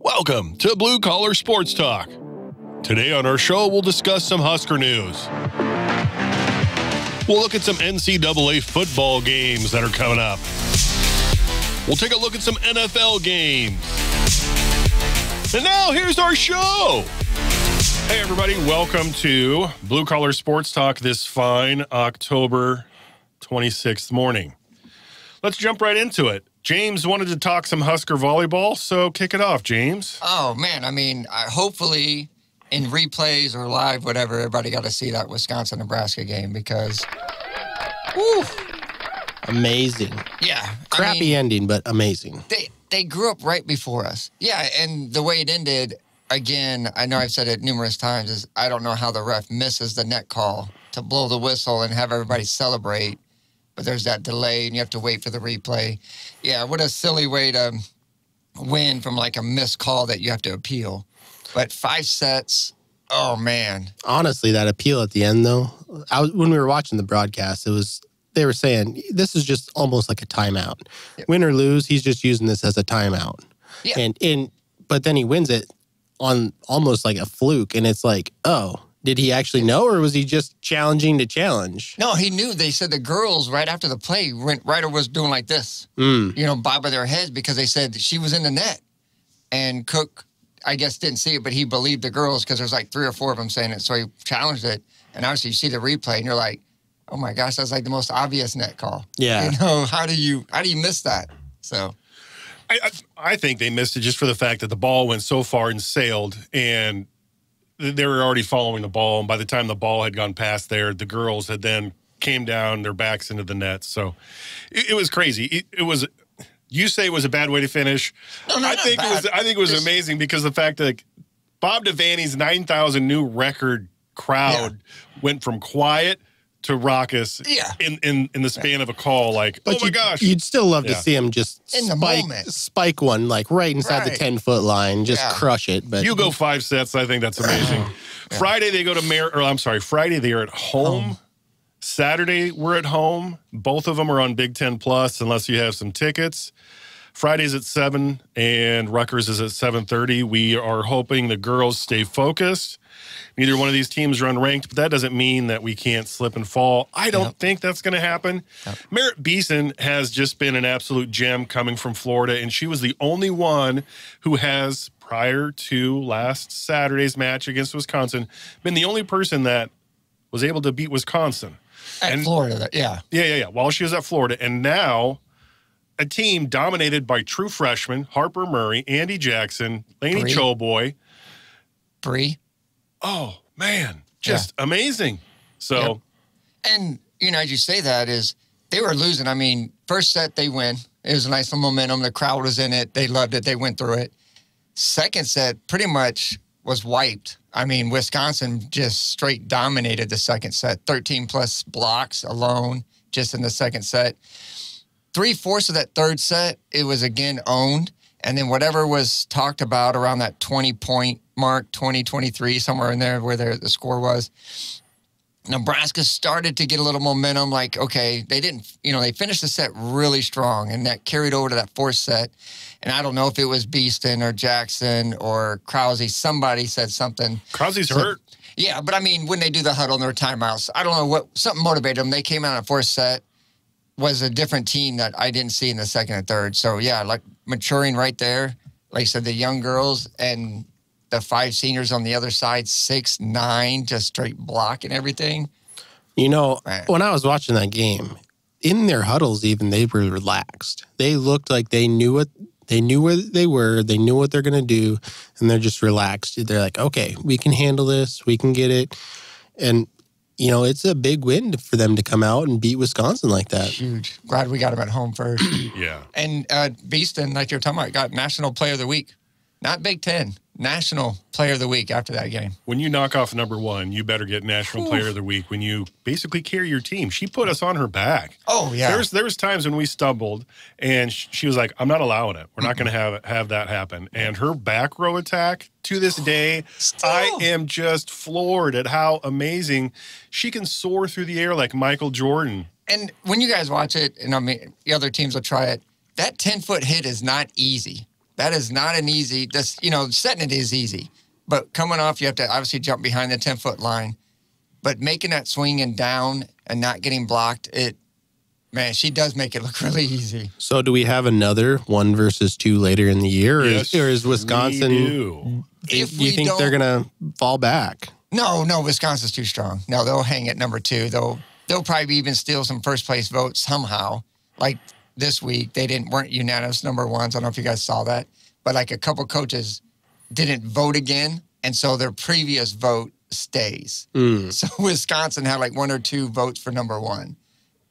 Welcome to Blue Collar Sports Talk. Today on our show, we'll discuss some Husker news. We'll look at some NCAA football games that are coming up. We'll take a look at some NFL games. And now, here's our show. Hey, everybody. Welcome to Blue Collar Sports Talk this fine October 26th morning. Let's jump right into it. James wanted to talk some Husker volleyball, so kick it off, James. Oh, man. I mean, hopefully in replays or live, whatever, everybody got to see that Wisconsin-Nebraska game because, woo. Amazing. Yeah. Crappy ending, but amazing. They grew up right before us. Yeah, and the way it ended, again, I know I've said it numerous times, is I don't know how the ref misses the net call to blow the whistle and have everybody celebrate. But there's that delay, and you have to wait for the replay. Yeah, what a silly way to win from like a missed call that you have to appeal. But 5 sets, oh, man. Honestly, that appeal at the end, though, when we were watching the broadcast, they were saying this is just almost like a timeout. Yep. Win or lose, he's just using this as a timeout. Yeah. But then he wins it on almost like a fluke, and it's like, oh. Did he actually know, or was he just challenging to challenge? No, he knew. They said the girls, right after the play, Ryder was doing like this, bobbing their heads because they said she was in the net. And Cook, I guess, didn't see it, but he believed the girls because there's like 3 or 4 of them saying it. So he challenged it. And obviously you see the replay, and you're like, oh, my gosh, that's like the most obvious net call. Yeah. How do you miss that? So I think they missed it just for the fact that the ball went so far and sailed, and they were already following the ball, and by the time the ball had gone past there, the girls had then came down, their backs into the net. So it was crazy. It was. You say it was a bad way to finish. No, I think it was amazing because the fact that Bob Devaney's 9,000 new record crowd went from quiet to raucous in the span of a call. Like, but oh my gosh. You'd still love to see him just spike one, like right inside the 10-foot line, just crush it. But you go 5 sets, I think that's amazing. Friday they go to Friday they are at home. Saturday we're at home. Both of them are on Big Ten Plus unless you have some tickets. Friday's at 7 and Rutgers is at 7:30. We are hoping the girls stay focused. Neither one of these teams are unranked, but that doesn't mean that we can't slip and fall. I don't think that's going to happen. Merritt Beeson has just been an absolute gem coming from Florida, and she was the only one who has, prior to last Saturday's match against Wisconsin, been the only person that was able to beat Wisconsin. At Florida, yeah. Yeah. While she was at Florida. And now a team dominated by true freshmen, Harper Murray, Andy Jackson, Lainey Choboy. Bree. Oh, man, just amazing. So, and, as you say that is they were losing. I mean, first set they win. It was a nice little momentum. The crowd was in it. They loved it. They went through it. Second set pretty much was wiped. I mean, Wisconsin just straight dominated the second set. 13-plus blocks alone just in the second set. 3/4 of that third set, it was again owned. And then whatever was talked about around that 20-point mark, 20-23, somewhere in there where the score was, Nebraska started to get a little momentum. Like, okay, they didn't, they finished the set really strong, and that carried over to that 4th set. And I don't know if it was Beeston or Jackson or Krause. Somebody said something. Krause's hurt. Yeah, but I mean, when they do the huddle and their timeouts, I don't know something motivated them. They came out in the 4th set. Was a different team that I didn't see in the second and third. So, yeah, like maturing right there. Like I said, the young girls and the 5 seniors on the other side, 6'9", just straight block and everything. When I was watching that game, in their huddles even, they were relaxed. They looked like they knew where they were, they knew what they're going to do, and they're just relaxed. They're like, okay, we can handle this, we can get it. And it's a big win for them to come out and beat Wisconsin like that. Huge. Glad we got them at home first. Yeah. And Beeston, like you're talking about, got National Player of the Week. Not Big Ten. National Player of the Week after that game. When you knock off number 1, you better get National Player of the Week when you basically carry your team. She put us on her back. Oh, yeah. There was times when we stumbled, and she was like, I'm not allowing it. We're not going to have that happen. And her back row attack, to this day, I am just floored at how amazing she can soar through the air like Michael Jordan. And when you guys watch it, and I mean, the other teams will try it, that 10-foot hit is not easy. That is not an easy, setting it is easy. But coming off, you have to obviously jump behind the 10-foot line. But making that swing and down and not getting blocked, she does make it look really easy. So do we have another 1 versus 2 later in the year? Yes, or is Wisconsin, we do. Do you think they're going to fall back? No, Wisconsin's too strong. No, they'll hang at number 2. They'll probably even steal some first-place votes somehow. Like this week, they weren't unanimous number 1s. I don't know if you guys saw that. But like a couple coaches didn't vote again, and so their previous vote stays. So Wisconsin had like 1 or 2 votes for number 1.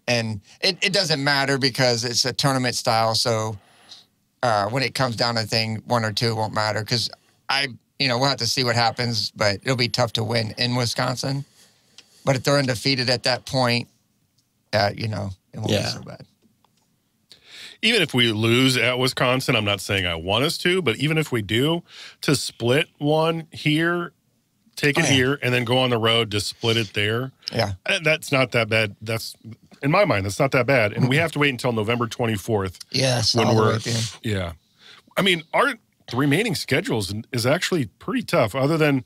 And it doesn't matter because it's a tournament style. So when it comes down to thing, 1 or 2 won't matter because we'll have to see what happens, but it'll be tough to win in Wisconsin. But if they're undefeated at that point, it won't be so bad. Even if we lose at Wisconsin, I'm not saying I want us to, but even if we do, to split one here, take it here, and then go on the road to split it there. Yeah. That's not that bad. That's, in my mind, that's not that bad. And we have to wait until November 24th. Yes. When yeah. I mean, the remaining schedules is actually pretty tough other than,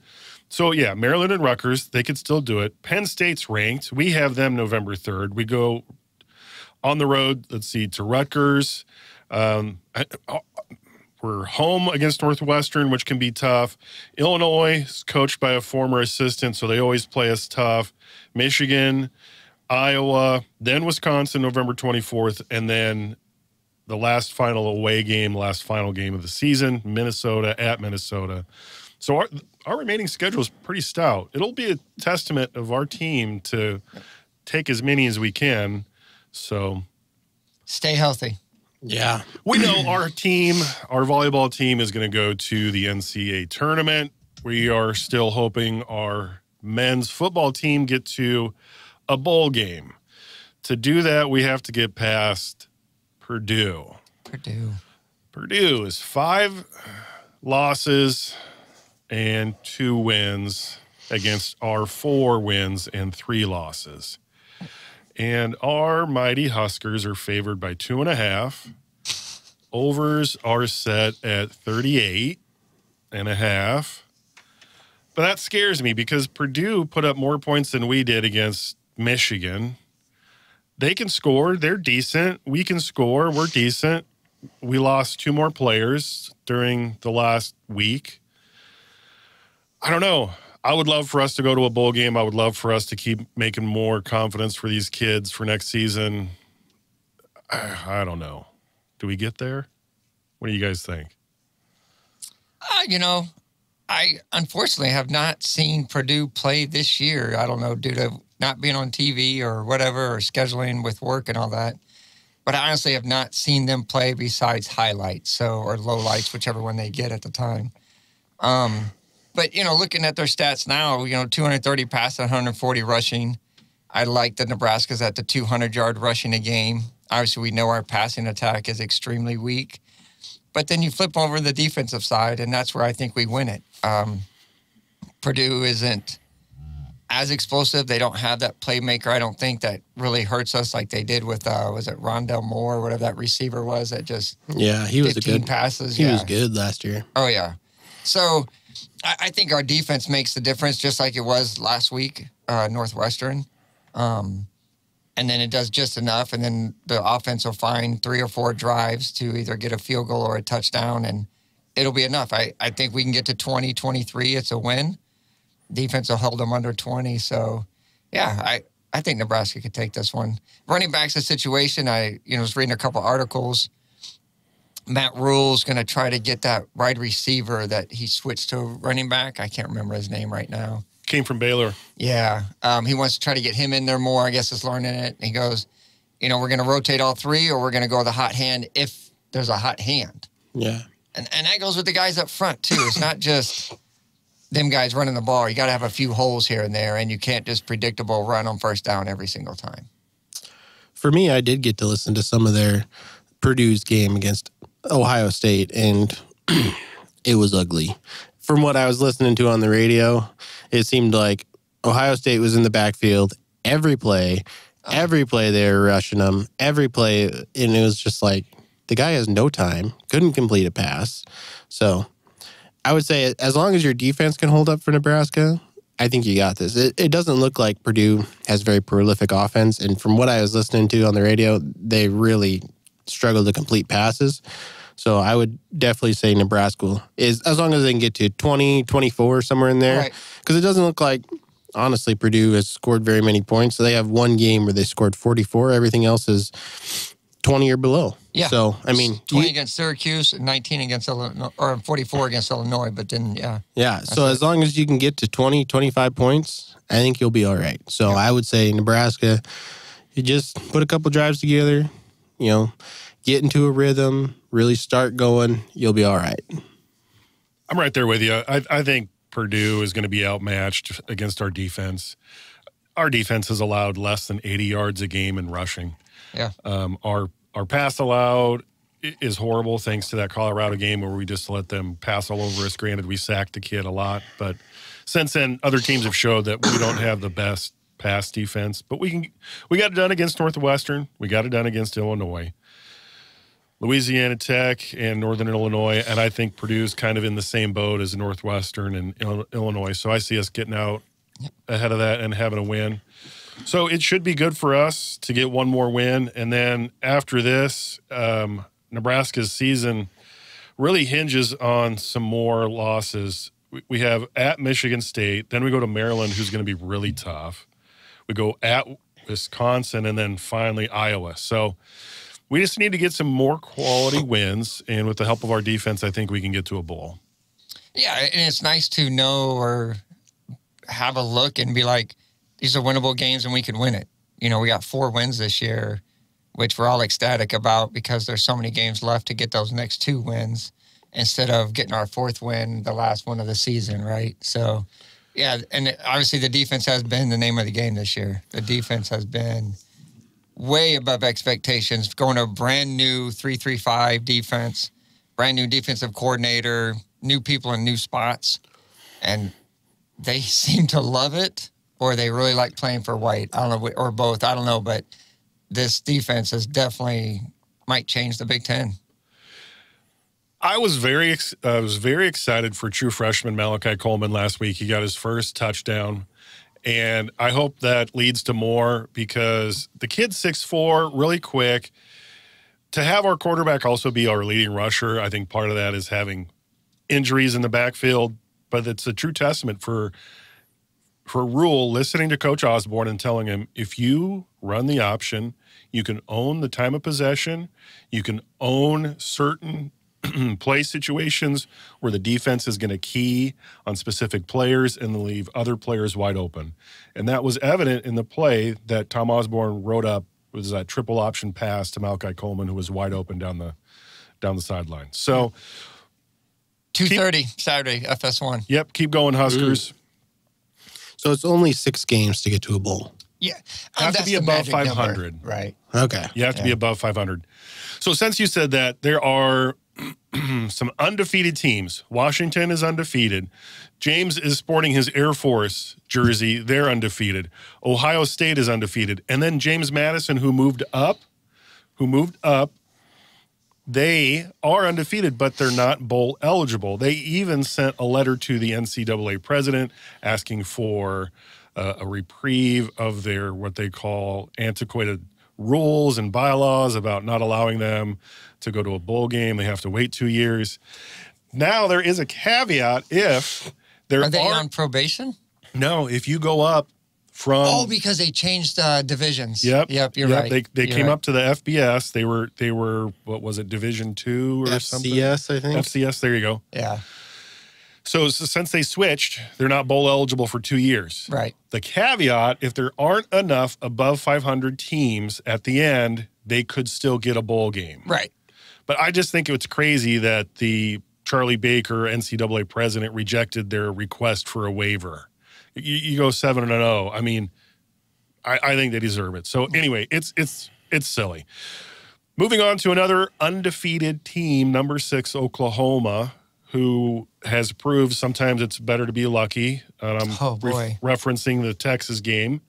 Maryland and Rutgers, they could still do it. Penn State's ranked. We have them November 3rd. We go on the road, to Rutgers. We're home against Northwestern, which can be tough. Illinois is coached by a former assistant, so they always play us tough. Michigan, Iowa, then Wisconsin, November 24th, and then the last final game of the season, Minnesota at Minnesota. So our remaining schedule is pretty stout. It'll be a testament of our team to take as many as we can. So stay healthy. Yeah. We know our volleyball team is going to go to the NCAA tournament. We are still hoping our men's football team get to a bowl game. To do that, we have to get past Purdue. Purdue is 5 losses and 2 wins against our 4 wins and 3 losses. And our mighty Huskers are favored by 2.5. Overs are set at 38.5. But that scares me because Purdue put up more points than we did against Michigan. They can score. They're decent. We can score. We're decent. We lost 2 more players during the last week. I don't know. I would love for us to go to a bowl game. I would love for us to keep making more confidence for these kids for next season. I don't know. Do we get there? What do you guys think? I unfortunately have not seen Purdue play this year. I don't know, due to not being on TV or whatever, or scheduling with work and all that. But I honestly have not seen them play besides highlights, or lowlights, whichever one they get at the time. But, looking at their stats now, 230 passing, 140 rushing. I like the Nebraska's at the 200-yard rushing a game. Obviously, we know our passing attack is extremely weak. But then you flip over the defensive side, and that's where I think we win it. Purdue isn't as explosive. They don't have that playmaker. I don't think that really hurts us like they did with, was it Rondell Moore, or whatever that receiver was that just he was 15 passes. He was good last year. Oh, yeah. So I think our defense makes the difference, just like it was last week, Northwestern. And then it does just enough, and then the offense will find 3 or 4 drives to either get a field goal or a touchdown, and it'll be enough. I think we can get to 20, 23. It's a win. Defense will hold them under 20. So, I think Nebraska could take this one. Running back's a situation. I was reading a couple articles. Matt Rule's going to try to get that wide receiver that he switched to running back. I can't remember his name right now. Came from Baylor. Yeah. He wants to try to get him in there more. I guess is learning it. And he goes, we're going to rotate all 3, or we're going to go the hot hand if there's a hot hand. Yeah. And that goes with the guys up front, too. It's not just them guys running the ball. You got to have a few holes here and there, and you can't just predictable run on first down every single time. For me, I did get to listen to some of their Purdue's game against Ohio State, and it was ugly. From what I was listening to on the radio, it seemed like Ohio State was in the backfield every play they were rushing them, every play, and it was just like, The guy has no time, couldn't complete a pass. So I would say as long as your defense can hold up for Nebraska, I think you got this. It doesn't look like Purdue has very prolific offense. And from what I was listening to on the radio, they really struggle to complete passes. So I would definitely say Nebraska is, as long as they can get to 20, 24, somewhere in there. Because it doesn't look like, honestly, Purdue has scored very many points. So they have one game where they scored 44. Everything else is 20 or below. Yeah. So, I mean, 20 against Syracuse, 19 against Illinois, or 44 against Illinois, but then, yeah. Yeah. So as long as you can get to 20, 25 points, I think you'll be all right. So I would say Nebraska, you just put a couple drives together, get into a rhythm, really start going, you'll be all right. I'm right there with you. I think Purdue is going to be outmatched against our defense. Our defense has allowed less than 80 yards a game in rushing. Yeah. Our pass allowed is horrible thanks to that Colorado game where we just let them pass all over us. Granted, we sacked the kid a lot, but since then, other teams have showed that we don't have the best pass defense. But we got it done against Northwestern. We got it done against Illinois, Louisiana Tech, and Northern Illinois. And I think Purdue's kind of in the same boat as Northwestern and Illinois. So I see us getting out ahead of that and having a win. So it should be good for us to get one more win. And then after this, Nebraska's season really hinges on some more losses. We have at Michigan State. Then we go to Maryland, who's going to be really tough. We go at Wisconsin, and then finally Iowa. So we just need to get some more quality wins. And with the help of our defense, I think we can get to a bowl. Yeah, and it's nice to know or have a look and be like, these are winnable games and we can win it. We got 4 wins this year, which we're all ecstatic about because there's so many games left to get those next 2 wins instead of getting our 4th win, the last one of the season, right? So, yeah, and obviously the defense has been the name of the game this year. The defense has been way above expectations, going to a brand new 3-3-5 defense, brand new defensive coordinator, new people in new spots, and they seem to love it. Or they really like playing for white. I don't know, or both. I don't know, but this defense is definitely might change the Big Ten. I was very excited for true freshman Malachi Coleman last week. He got his first touchdown, and I hope that leads to more because the kid's 6'4", really quick. To have our quarterback also be our leading rusher, I think part of that is having injuries in the backfield, but it's a true testament for Rule listening to Coach Osborne and telling him, if you run the option, you can own the time of possession, you can own certain play situations where the defense is going to key on specific players and leave other players wide open. And that was evident in the play that Tom Osborne wrote up, was that triple option pass to Malachi Coleman, who was wide open down the sideline. So 2:30 Saturday, FS1. Yep, keep going, Huskers. So it's only 6 games to get to a bowl. Yeah. You have to be above 500. Number. Right. Okay. You have to be above 500. So since you said that, there are some undefeated teams. Washington is undefeated. James is sporting his Air Force jersey. They're undefeated. Ohio State is undefeated. And then James Madison, who moved up, they are undefeated, but they're not bowl eligible. They even sent a letter to the NCAA president asking for a reprieve of their what they call antiquated rules and bylaws about not allowing them to go to a bowl game. They have to wait 2 years. Now there is a caveat if there are they on probation? No, if you go up from because they changed divisions. Yep, you're right. They came up to the FBS. They were what was it, Division II or something? FCS, I think. FCS. There you go. Yeah. So since they switched, they're not bowl eligible for 2 years. Right. The caveat: if there aren't enough above 500 teams at the end, they could still get a bowl game. Right. But I just think it's crazy that the Charlie Baker NCAA president rejected their request for a waiver. You go 7-0. I mean, I think they deserve it. So anyway, it's silly. Moving on to another undefeated team, number 6 Oklahoma, who has proved sometimes it's better to be lucky. Oh boy! Referencing the Texas game.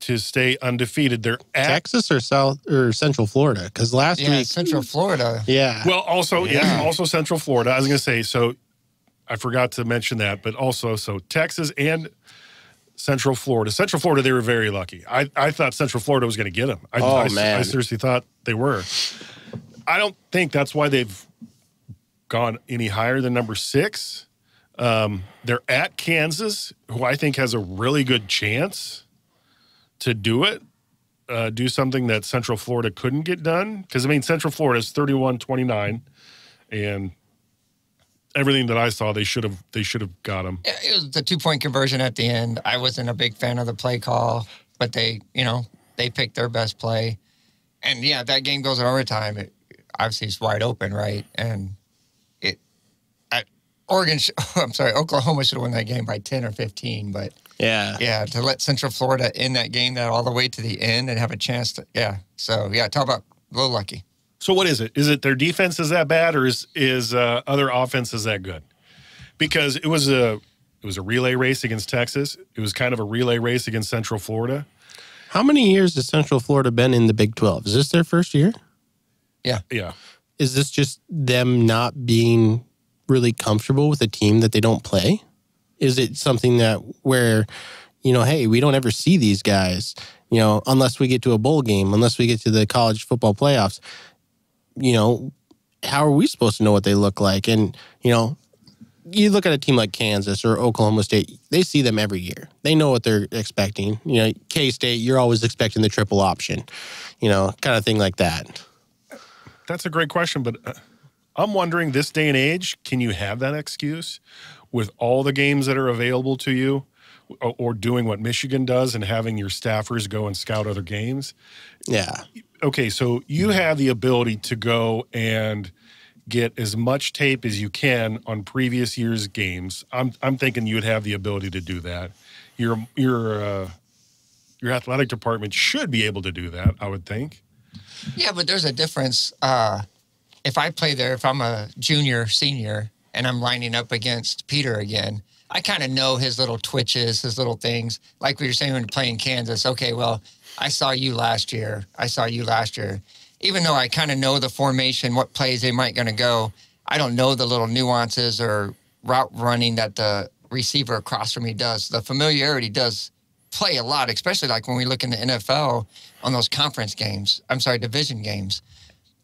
to stay undefeated. They're at Texas or Central Florida? Because last week, Central Florida. Yeah. Well, also Central Florida. I was going to say, so I forgot to mention that, but also so Texas and Central Florida. Central Florida, they were very lucky. I thought Central Florida was going to get them. I seriously thought they were. I don't think that's why they've gone any higher than number 6. They're at Kansas, who I think has a really good chance to do it, do something that Central Florida couldn't get done. Because, I mean, Central Florida is 31-29, and everything that I saw, they should have got them. Yeah, it was the 2-point conversion at the end. I wasn't a big fan of the play call, but they picked their best play. And, yeah, that game goes in overtime. Obviously, it's wide open, right? And Oklahoma should have won that game by 10 or 15, but to let Central Florida in that game that all the way to the end and have a chance to, talk about a little lucky. So what is it? Is it their defense is that bad, or is other offenses that good? Because it was a relay race against Texas. It was kind of a relay race against Central Florida. How many years has Central Florida been in the Big 12? Is this their first year? Yeah. Yeah. Is this just them not being really comfortable with a team that they don't play? Is it something that where, hey, we don't ever see these guys, unless we get to a bowl game, unless we get to the college football playoffs, how are we supposed to know what they look like? And, you look at a team like Kansas or Oklahoma State, they see them every year. They know what they're expecting. K-State, you're always expecting the triple option, kind of thing like that. That's a great question, but I'm wondering, this day and age, can you have that excuse with all the games that are available to you, or doing what Michigan does and having your staffers go and scout other games? Yeah. Okay, so you have the ability to go and get as much tape as you can on previous year's games. I'm thinking you would have the ability to do that. Your athletic department should be able to do that, I would think. Yeah, but there's a difference. If I play there, if I'm a junior, senior, and I'm lining up against Peter again, I kind of know his little twitches, his little things. Like we were saying when playing Kansas, okay, well, I saw you last year. Even though I kind of know the formation, what plays they might going to go, I don't know the little nuances or route running that the receiver across from me does. The familiarity does play a lot, especially like when we look in the NFL on those division games.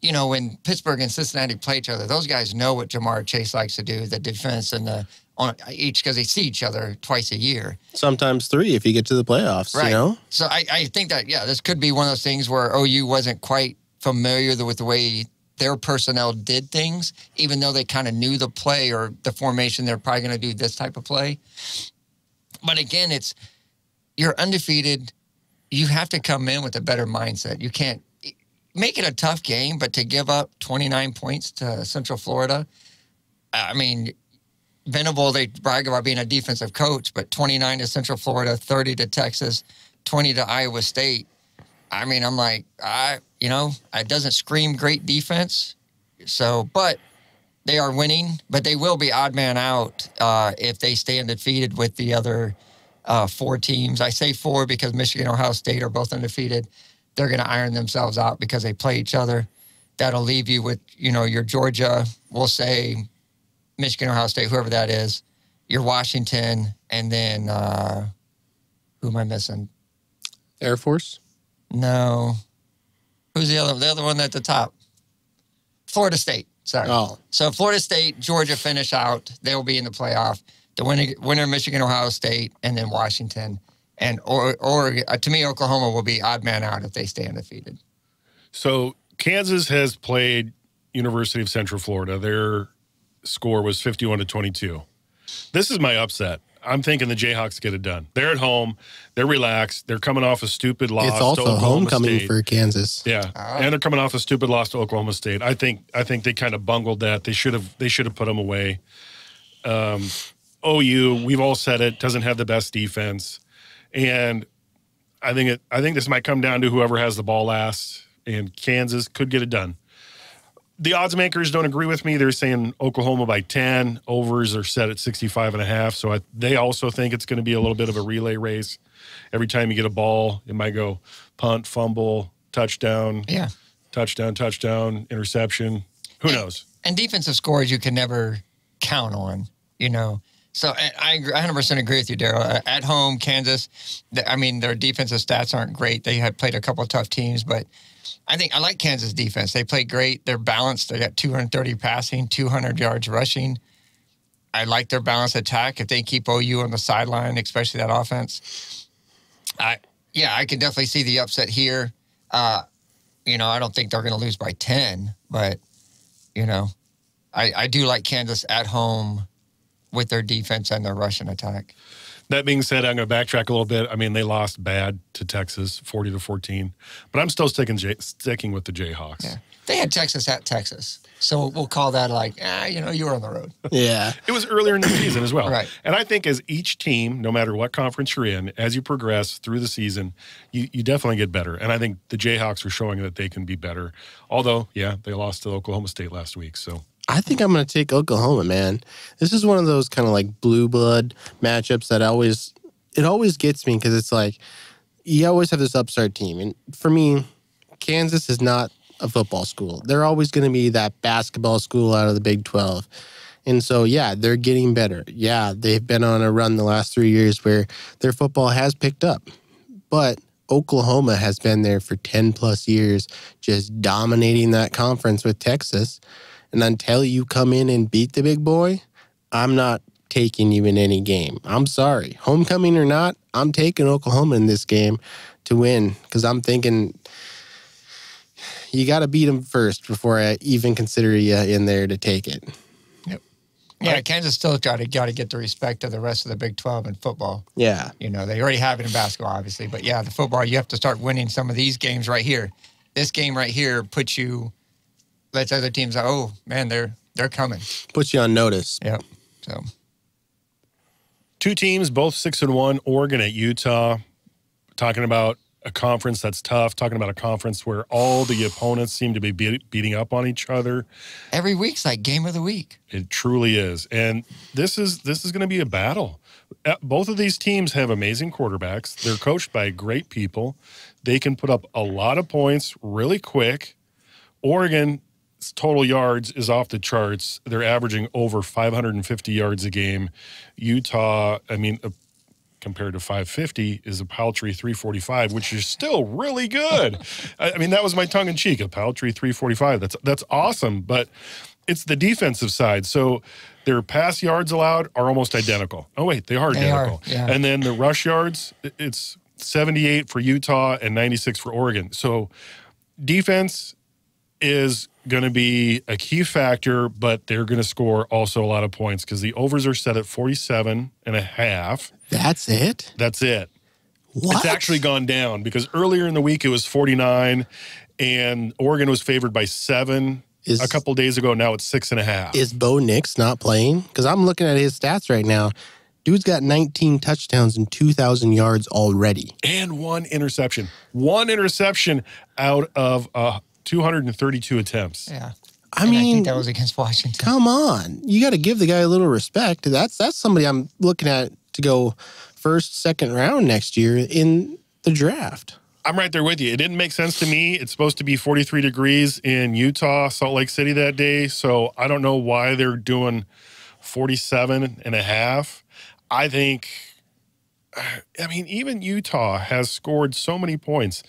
When Pittsburgh and Cincinnati play each other, those guys know what Jamar Chase likes to do, the defense and on each, because they see each other twice a year. Sometimes 3 if you get to the playoffs, right. So I think that, this could be one of those things where OU wasn't quite familiar with the way their personnel did things, even though they kind of knew the play or the formation, they're probably going to do this type of play. But again, you're undefeated. You have to come in with a better mindset. You can't make it a tough game, but to give up 29 points to Central Florida, I mean, Venable, they brag about being a defensive coach, but 29 to Central Florida, 30 to Texas, 20 to Iowa State. I mean, I'm like, it doesn't scream great defense. So, but they are winning, but they will be odd man out if they stay undefeated with the other 4 teams. I say 4 because Michigan and Ohio State are both undefeated. They're going to iron themselves out because they play each other. That'll leave you with, your Georgia, we'll say Michigan, Ohio State, whoever that is, your Washington, and then who am I missing? Air Force? No. Who's the other one at the top? Florida State. Sorry. Oh. So Florida State, Georgia finish out. They'll be in the playoff. The winner Michigan, Ohio State, and then Washington. And or to me, Oklahoma will be odd man out if they stay undefeated. So Kansas has played University of Central Florida. Their score was 51-22. This is my upset. I'm thinking the Jayhawks get it done. They're at home. They're relaxed. They're coming off a stupid loss. It's also to Oklahoma homecoming State. for Kansas. Yeah, and they're coming off a stupid loss to Oklahoma State. I think they kind of bungled that. They should have put them away. OU, we've all said it, doesn't have the best defense, and I think this might come down to whoever has the ball last. And Kansas could get it done. The odds makers don't agree with me. They're saying Oklahoma by 10. Overs are set at 65.5. So they also think it's going to be a little bit of a relay race. Every time you get a ball, it might go punt, fumble, touchdown, touchdown, interception. Who knows? And defensive scores you can never count on, So I 100% agree with you, Darrell. At home, Kansas, their defensive stats aren't great. They had played a couple of tough teams, but I like Kansas defense. They play great. They're balanced. They got 230 passing, 200 yards rushing. I like their balanced attack. If they keep OU on the sideline, especially that offense, I can definitely see the upset here. I don't think they're going to lose by 10, but, I do like Kansas at home with their defense and their rushing attack. That being said, I'm going to backtrack a little bit. They lost bad to Texas, 40-14, but I'm still sticking with the Jayhawks. Yeah. They had Texas at Texas, so we'll call that you were on the road. Yeah. It was earlier in the season as well. Right. And I think as each team, no matter what conference you're in, as you progress through the season, you definitely get better. And I think the Jayhawks are showing that they can be better. Although, they lost to Oklahoma State last week, so... I think I'm going to take Oklahoma, man. This is one of those kind of like blue blood matchups that it always gets me because it's like you always have this upstart team. And for me, Kansas is not a football school. They're always going to be that basketball school out of the Big 12. And so, they're getting better. Yeah, they've been on a run the last 3 years where their football has picked up. But Oklahoma has been there for 10 plus years, just dominating that conference with Texas. And until you come in and beat the big boy, I'm not taking you in any game. I'm sorry. Homecoming or not, I'm taking Oklahoma in this game to win because I'm thinking you got to beat them first before I even consider you in there to take it. Yep. Yeah, Kansas still got to get the respect of the rest of the Big 12 in football. Yeah. They already have it in basketball, obviously. But, the football, you have to start winning some of these games right here. This game right here lets other teams know, oh, man, they're coming. Puts you on notice. Yep. So, two teams, both 6-1, Oregon at Utah. Talking about a conference that's tough, talking about a conference where all the opponents seem to be beating up on each other. Every week's like game of the week. It truly is. And this is going to be a battle. Both of these teams have amazing quarterbacks. They're coached by great people. They can put up a lot of points really quick. Oregon's total yards is off the charts. They're averaging over 550 yards a game. Utah, compared to 550, is a paltry 345, which is still really good. That was my tongue-in-cheek, a paltry 345. That's awesome, but it's the defensive side. So their pass yards allowed are almost identical. Oh, wait, they are identical. Yeah. And then the rush yards, it's 78 for Utah and 96 for Oregon. So defense is going to be a key factor, but they're going to score also a lot of points because the overs are set at 47.5. That's it? That's it. What? It's actually gone down because earlier in the week it was 49 and Oregon was favored by 7 a couple days ago. Now it's 6.5. Is Bo Nix not playing? Because I'm looking at his stats right now. Dude's got 19 touchdowns and 2,000 yards already. And one interception. One interception out of 232 attempts. Yeah. I think that was against Washington. Come on. You got to give the guy a little respect. That's somebody I'm looking at to go first, second round next year in the draft. I'm right there with you. It didn't make sense to me. It's supposed to be 43 degrees in Utah, Salt Lake City that day. So I don't know why they're doing 47.5. I think, even Utah has scored so many points.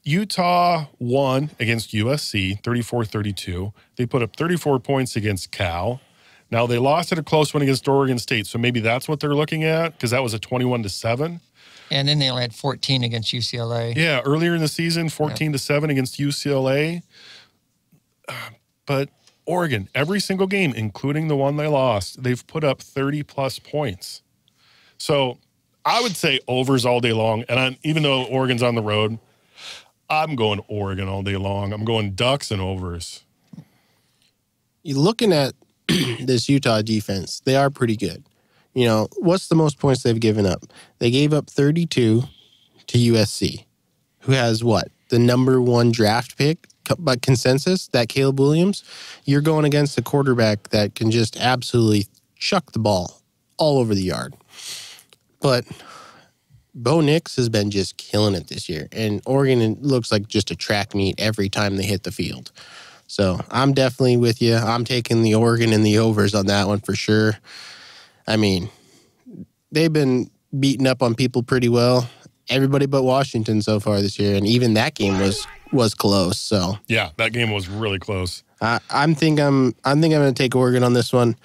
Utah won against USC, 34-32. They put up 34 points against Cal. Now, they lost at a close one against Oregon State, so maybe that's what they're looking at because that was a 21-7. And then they only had 14 against UCLA. Yeah, earlier in the season, 14-7 against UCLA. But Oregon, every single game, including the one they lost, they've put up 30-plus points. So I would say overs all day long. And even though Oregon's on the road, I'm going Oregon all day long. I'm going Ducks and overs. You're looking at this Utah defense. They are pretty good. What's the most points they've given up? They gave up 32 to USC, who has what? The number 1 draft pick by consensus that Caleb Williams, you're going against a quarterback that can just absolutely chuck the ball all over the yard. But Bo Nix has been just killing it this year, and Oregon looks like just a track meet every time they hit the field. So I'm definitely with you. I'm taking the Oregon and the overs on that one for sure. I mean, they've been beating up on people pretty well. Everybody but Washington so far this year, and even that game was close. So yeah, that game was really close. I'm going to take Oregon on this one.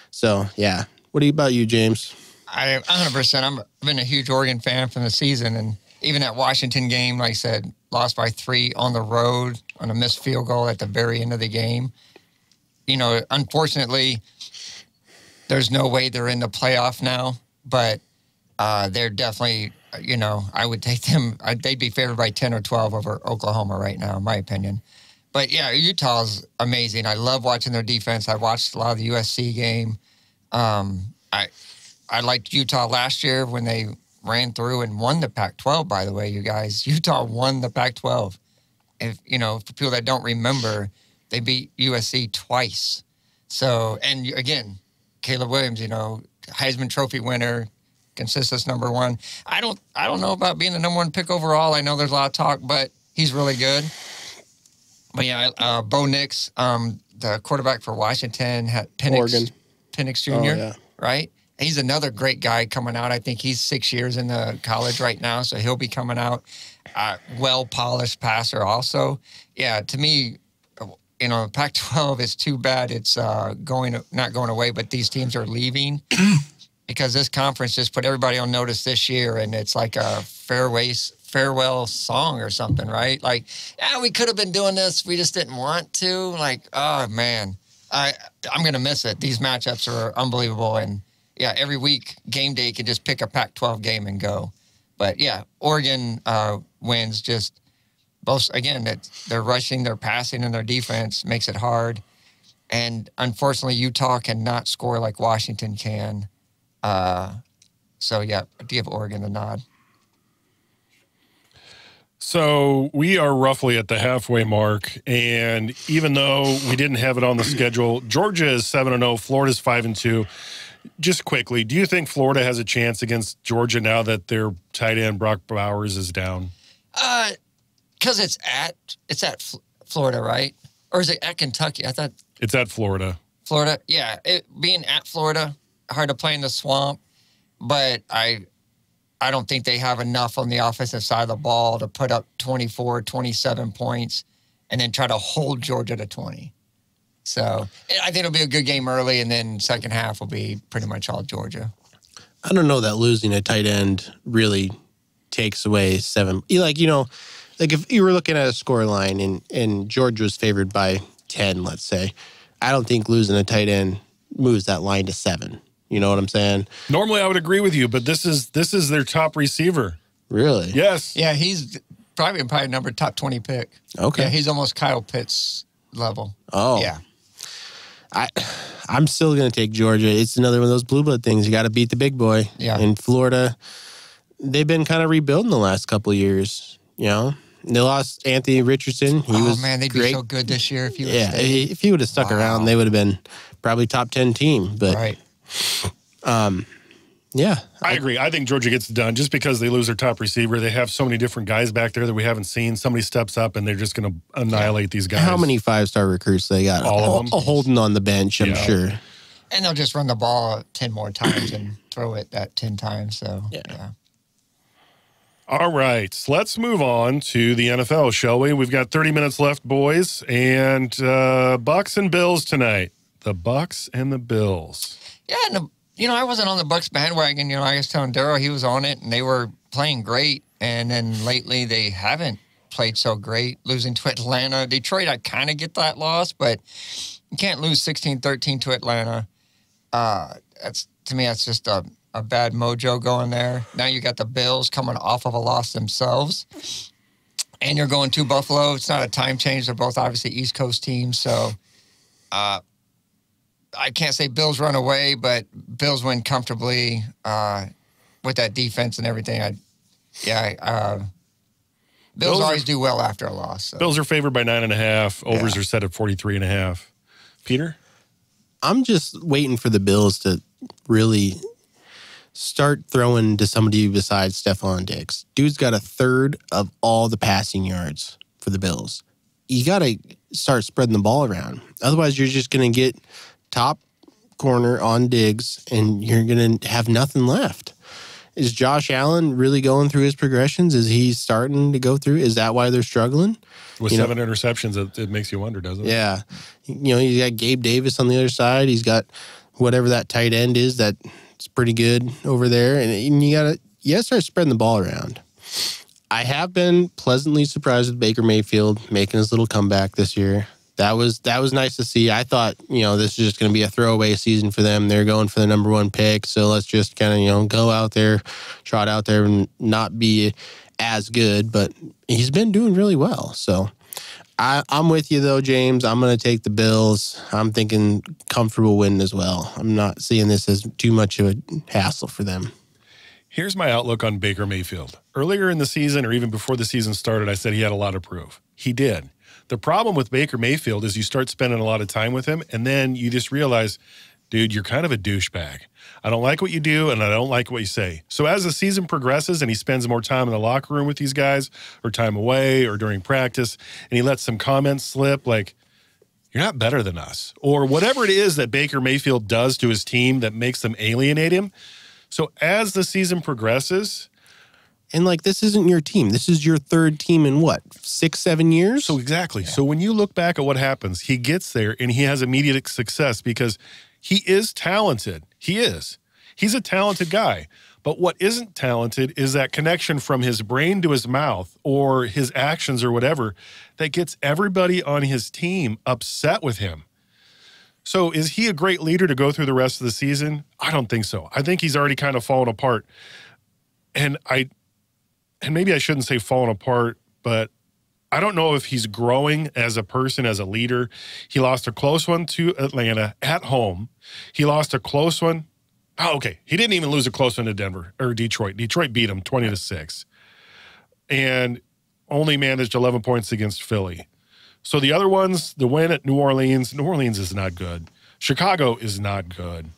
So yeah, what about you, James? 100%. I've been a huge Oregon fan from the season, and even that Washington game, like I said, lost by 3 on the road on a missed field goal at the very end of the game. You know, unfortunately, there's no way they're in the playoff now, but they're definitely, you know, I would take them. They'd be favored by 10 or 12 over Oklahoma right now, in my opinion. But yeah, Utah's amazing. I love watching their defense. I watched a lot of the USC game. I liked Utah last year when they ran through and won the Pac-12, by the way, you guys. Utah won the Pac-12. If, you know, for people that don't remember, they beat USC twice. So, and again, Caleb Williams, you know, Heisman Trophy winner, consensus number 1. I don't know about being the number 1 pick overall. I know there's a lot of talk, but he's really good. But yeah, Bo Nix, the quarterback for Washington, had Penix Jr., right? He's another great guy coming out. I think he's 6 years in the college right now, so he'll be coming out. Well-polished passer also. Yeah, to me, you know, Pac-12 is too bad it's not going away, but these teams are leaving because this conference just put everybody on notice this year, and it's like a farewell song or something, right? Like, yeah, we could have been doing this. We just didn't want to. Like, oh, man. I'm going to miss it. These matchups are unbelievable, and yeah, every week, game day, you can just pick a Pac-12 game and go. But, yeah, Oregon wins just both, again, they're rushing, they're passing, and their defense makes it hard. And, unfortunately, Utah cannot score like Washington can. So, yeah, I give Oregon the nod. So we are roughly at the halfway mark, and even though we didn't have it on the schedule, Georgia is 7-0, Florida's 5-2. Just quickly, do you think Florida has a chance against Georgia now that their tight end Brock Bowers is down? Because it's at Florida, right? Or is it at Kentucky? I thought it's at Florida. Florida, yeah. Being at Florida, hard to play in the swamp, but I don't think they have enough on the offensive side of the ball to put up 24, 27 points and then try to hold Georgia to 20. So I think it'll be a good game early, and then second half will be pretty much all Georgia. I don't know that losing a tight end really takes away 7. Like, you know, like if you were looking at a score line and Georgia was favored by 10, let's say, I don't think losing a tight end moves that line to 7. You know what I'm saying? Normally, I would agree with you, but this is their top receiver. Really? Yes. Yeah, he's probably number top 20 pick. Okay. Yeah, he's almost Kyle Pitts level. Oh. Yeah. I'm still going to take Georgia. It's another one of those blue blood things. You got to beat the big boy. Yeah. In Florida, they've been kind of rebuilding the last couple of years. You know, they lost Anthony Richardson. He was man, they'd great. be so good this year if he would have if he would have stuck around, they would have been probably top 10 team. But right. Yeah. I agree. I think Georgia gets it done just because they lose their top receiver. They have so many different guys back there that we haven't seen. Somebody steps up and they're just going to annihilate these guys. How many 5-star recruits they got? All of them. Holding on the bench, I'm sure. And they'll just run the ball 10 more times and throw it that 10 times. So, yeah. All right. So let's move on to the NFL, shall we? We've got 30 minutes left, boys. And Bucks and Bills tonight. The Bucks and the Bills. Yeah, and you know, I wasn't on the Bucks bandwagon. You know, I was telling Darrell he was on it, and they were playing great. And then lately, they haven't played so great, losing to Atlanta. Detroit, I kind of get that loss, but you can't lose 16-13 to Atlanta. To me, that's just a bad mojo going there. Now you got the Bills coming off of a loss themselves, and you're going to Buffalo. It's not a time change. They're both obviously East Coast teams, so I can't say Bills run away, but Bills win comfortably with that defense and everything. Bills always do well after a loss. So. Bills are favored by 9.5. Overs are set at 43.5. Peter? I'm just waiting for the Bills to really start throwing to somebody besides Stephon Diggs. Dude's got a third of all the passing yards for the Bills. You got to start spreading the ball around. Otherwise, you're just going to get top corner on Diggs, and you're going to have nothing left. Is Josh Allen really going through his progressions? Is he starting to go through? Is that why they're struggling? With 7 interceptions, it makes you wonder, doesn't it? Yeah. He's got Gabe Davis on the other side. He's got whatever that tight end is that's pretty good over there. And you got to start spreading the ball around. I have been pleasantly surprised with Baker Mayfield making his little comeback this year. That was nice to see. I thought, this is just going to be a throwaway season for them. They're going for the number 1 pick, so let's just kind of, go out there, trot out there and not be as good. But he's been doing really well. So I'm with you, though, James. I'm going to take the Bills. I'm thinking comfortable win as well. I'm not seeing this as too much of a hassle for them. Here's my outlook on Baker Mayfield. Earlier in the season, or even before the season started, I said he had a lot to prove. He did. The problem with Baker Mayfield is you start spending a lot of time with him, and then you just realize, dude, you're kind of a douchebag. I don't like what you do, and I don't like what you say. So as the season progresses and he spends more time in the locker room with these guys, or time away, or during practice, and he lets some comments slip like, you're not better than us, or whatever it is that Baker Mayfield does to his team that makes them alienate him. So as the season progresses, and this isn't your team. This is your third team in what, 6-7 years? So exactly. Yeah. So when you look back at what happens, he gets there and he has immediate success because he is talented. He is. He's a talented guy. But what isn't talented is that connection from his brain to his mouth or his actions or whatever that gets everybody on his team upset with him. So is he a great leader to go through the rest of the season? I don't think so. I think he's already kind of fallen apart. And maybe I shouldn't say falling apart, but I don't know if he's growing as a person, as a leader. He lost a close one to Atlanta at home. He lost a close one. Oh, okay. He didn't even lose a close one to Denver or Detroit. Detroit beat him 20-6 and only managed 11 points against Philly. So the other ones, the win at New Orleans is not good. Chicago is not good.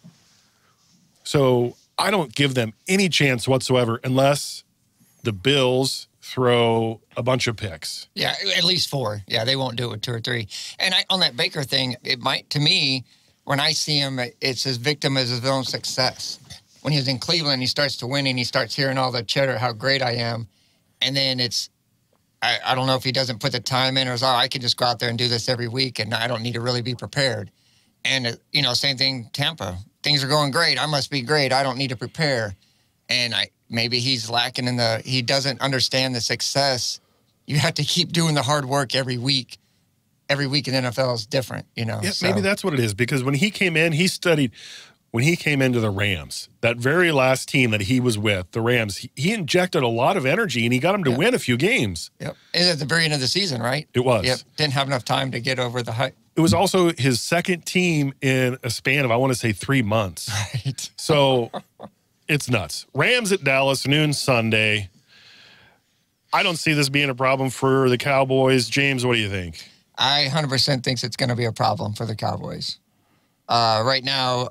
So I don't give them any chance whatsoever unless the Bills throw a bunch of picks. Yeah, at least 4. Yeah, they won't do it with 2 or 3. And on that Baker thing, it might, to me, when I see him, it's his victim of his own success. When he was in Cleveland, he starts to win and he starts hearing all the chatter, how great I am. And then I don't know if he doesn't put the time in or I can just go out there and do this every week and I don't need to really be prepared. And, same thing, Tampa. Things are going great. I must be great. I don't need to prepare. And maybe he's lacking he doesn't understand the success. You have to keep doing the hard work every week. Every week in the NFL is different, Yeah, so. Maybe that's what it is. Because when he came in, when he came into the Rams, that very last team that he was with, the Rams, he injected a lot of energy and he got them to win a few games. Yep. And at the very end of the season, right? It was. Yep. Didn't have enough time to get over the hype. It was also his second team in a span of, I want to say, 3 months. Right. So it's nuts. Rams at Dallas, noon Sunday. I don't see this being a problem for the Cowboys. James, what do you think? I 100% think it's going to be a problem for the Cowboys. Right now,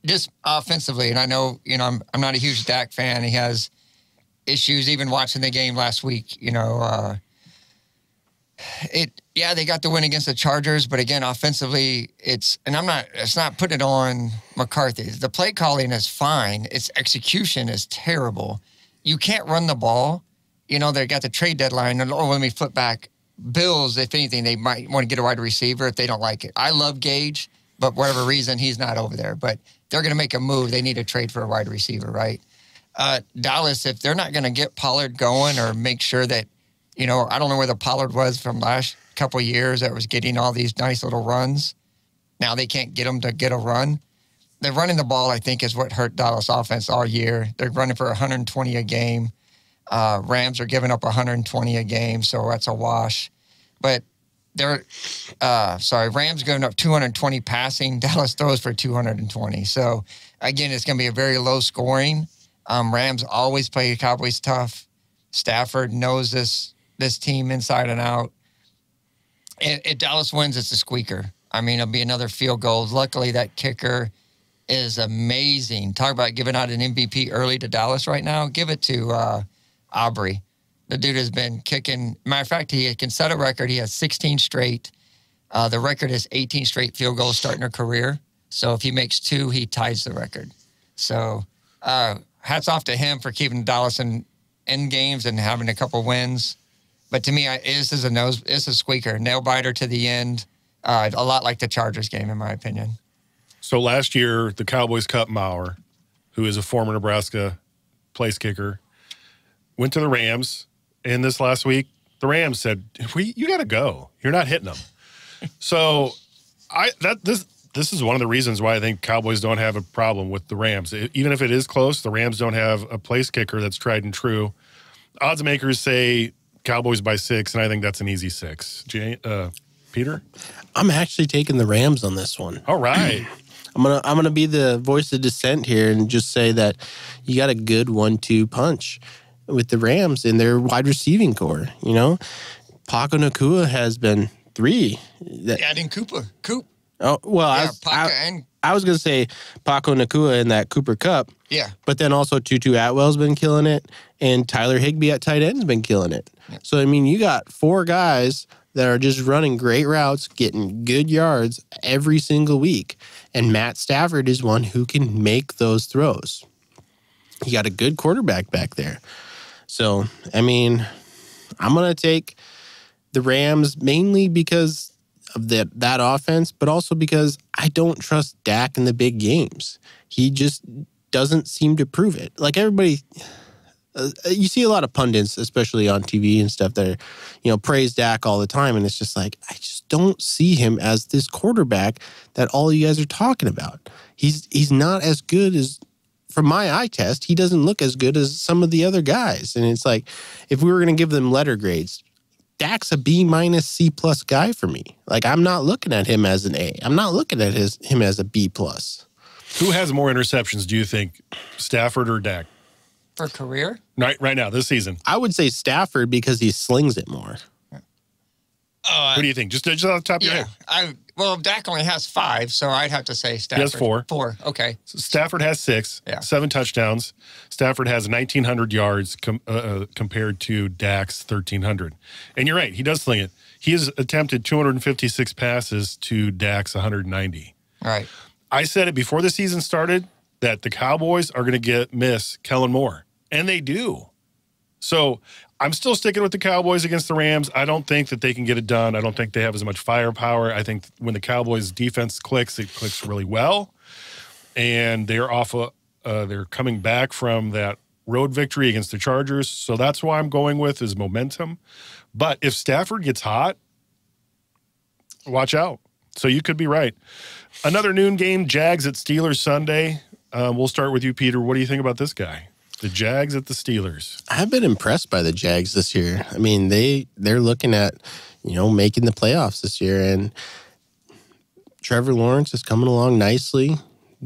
just offensively, and I know, I'm not a huge Dak fan. He has issues even watching the game last week, they got the win against the Chargers, but again, offensively, it's not putting it on McCarthy. The play calling is fine. Its execution is terrible. You can't run the ball. They got the trade deadline, and let me flip back. Bills, if anything, they might want to get a wide receiver if they don't like it. I love Gage, but for whatever reason, he's not over there. But they're going to make a move. They need to trade for a wide receiver, right? Dallas, if they're not going to get Pollard going or make sure that, I don't know where the Pollard was from last couple of years that was getting all these nice little runs. Now they can't get him to get a run. They're running the ball, I think, is what hurt Dallas offense all year. They're running for 120 a game. Rams are giving up 120 a game, so that's a wash. But Rams giving up 220 passing. Dallas throws for 220. So, again, it's going to be a very low scoring. Rams always play the Cowboys tough. Stafford knows this. this team inside and out. If Dallas wins, it's a squeaker. I mean, it'll be another field goal. Luckily, that kicker is amazing. Talk about giving out an MVP early to Dallas right now. Give it to Aubrey. The dude has been kicking. Matter of fact, he can set a record. He has 16 straight. The record is 18 straight field goals starting a career. So if he makes 2, he ties the record. So hats off to him for keeping Dallas in games and having a couple wins. But to me, this is a squeaker, nail biter to the end. A lot like the Chargers game, in my opinion. So last year, the Cowboys cut Maurer, who is a former Nebraska place kicker, went to the Rams. And this last week, the Rams said, "You got to go. You're not hitting them." So this is one of the reasons why I think Cowboys don't have a problem with the Rams. Even if it is close, the Rams don't have a place kicker that's tried and true. Odds makers say Cowboys by 6, and I think that's an easy 6. Peter? I'm actually taking the Rams on this one. All right. I'm gonna be the voice of dissent here and just say that you got a good 1-2 punch with the Rams in their wide receiving core. You know, Paco Nakua has been 3. Adding Coop. Oh well, Yeah, I was gonna say Paco Nakua in that Cooper Cup. Yeah. But then also Tutu Atwell's been killing it, and Tyler Higbee at tight end's been killing it. Yeah. So I mean, you got 4 guys that are just running great routes, getting good yards every single week. And Matt Stafford is one who can make those throws. You got a good quarterback back there. So, I mean, I'm going to take the Rams mainly because of that offense, but also because I don't trust Dak in the big games. He just doesn't seem to prove it. Like everybody... you see a lot of pundits, especially on TV and stuff, that are, praise Dak all the time. And it's just like, I just don't see him as this quarterback that all you guys are talking about. He's not as good as, from my eye test, he doesn't look as good as some of the other guys. And it's like, if we were going to give them letter grades, Dak's a B- C+ guy for me. Like, I'm not looking at him as an A. I'm not looking at him as a B+. Who has more interceptions, do you think, Stafford or Dak? For career? Right now, this season. I would say Stafford because he slings it more. What do you think? Just off the top of your head. Dak only has 5, so I'd have to say Stafford. He has 4. 4, okay. So Stafford has 6, 7 touchdowns. Stafford has 1,900 yards compared to Dak's 1,300. And you're right, he does sling it. He has attempted 256 passes to Dak's 190. Right. I said it before the season started that the Cowboys are going to miss Kellen Moore. And they do. So I'm still sticking with the Cowboys against the Rams. I don't think that they can get it done. I don't think they have as much firepower. I think when the Cowboys defense clicks, it clicks really well. And they're they're coming back from that road victory against the Chargers. So that's why I'm going with is momentum. But if Stafford gets hot, watch out. So you could be right. Another noon game, Jags at Steelers Sunday. We'll start with you, Peter. What do you think about this guy? The Jags at the Steelers. I've been impressed by the Jags this year. I mean, they're looking at, making the playoffs this year. And Trevor Lawrence is coming along nicely.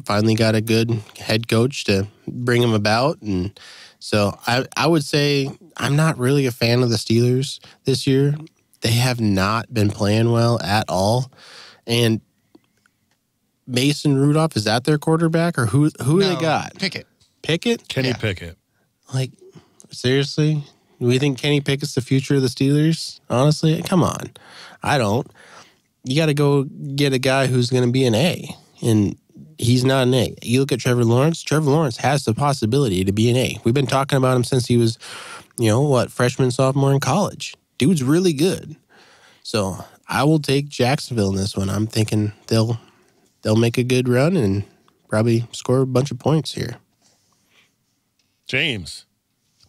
Finally got a good head coach to bring him about. And so I would say I'm not really a fan of the Steelers this year. They have not been playing well at all. And Mason Rudolph, is that their quarterback? Or who they got? Pickett. Pickett? Kenny Pickett. Like, seriously? Do we think Kenny Pickett's the future of the Steelers? Honestly? Come on. I don't. You got to go get a guy who's going to be an A. And he's not an A. You look at Trevor Lawrence. Trevor Lawrence has the possibility to be an A. We've been talking about him since he was, freshman, sophomore in college. Dude's really good. So I will take Jacksonville in this one. I'm thinking they'll make a good run and probably score a bunch of points here. James.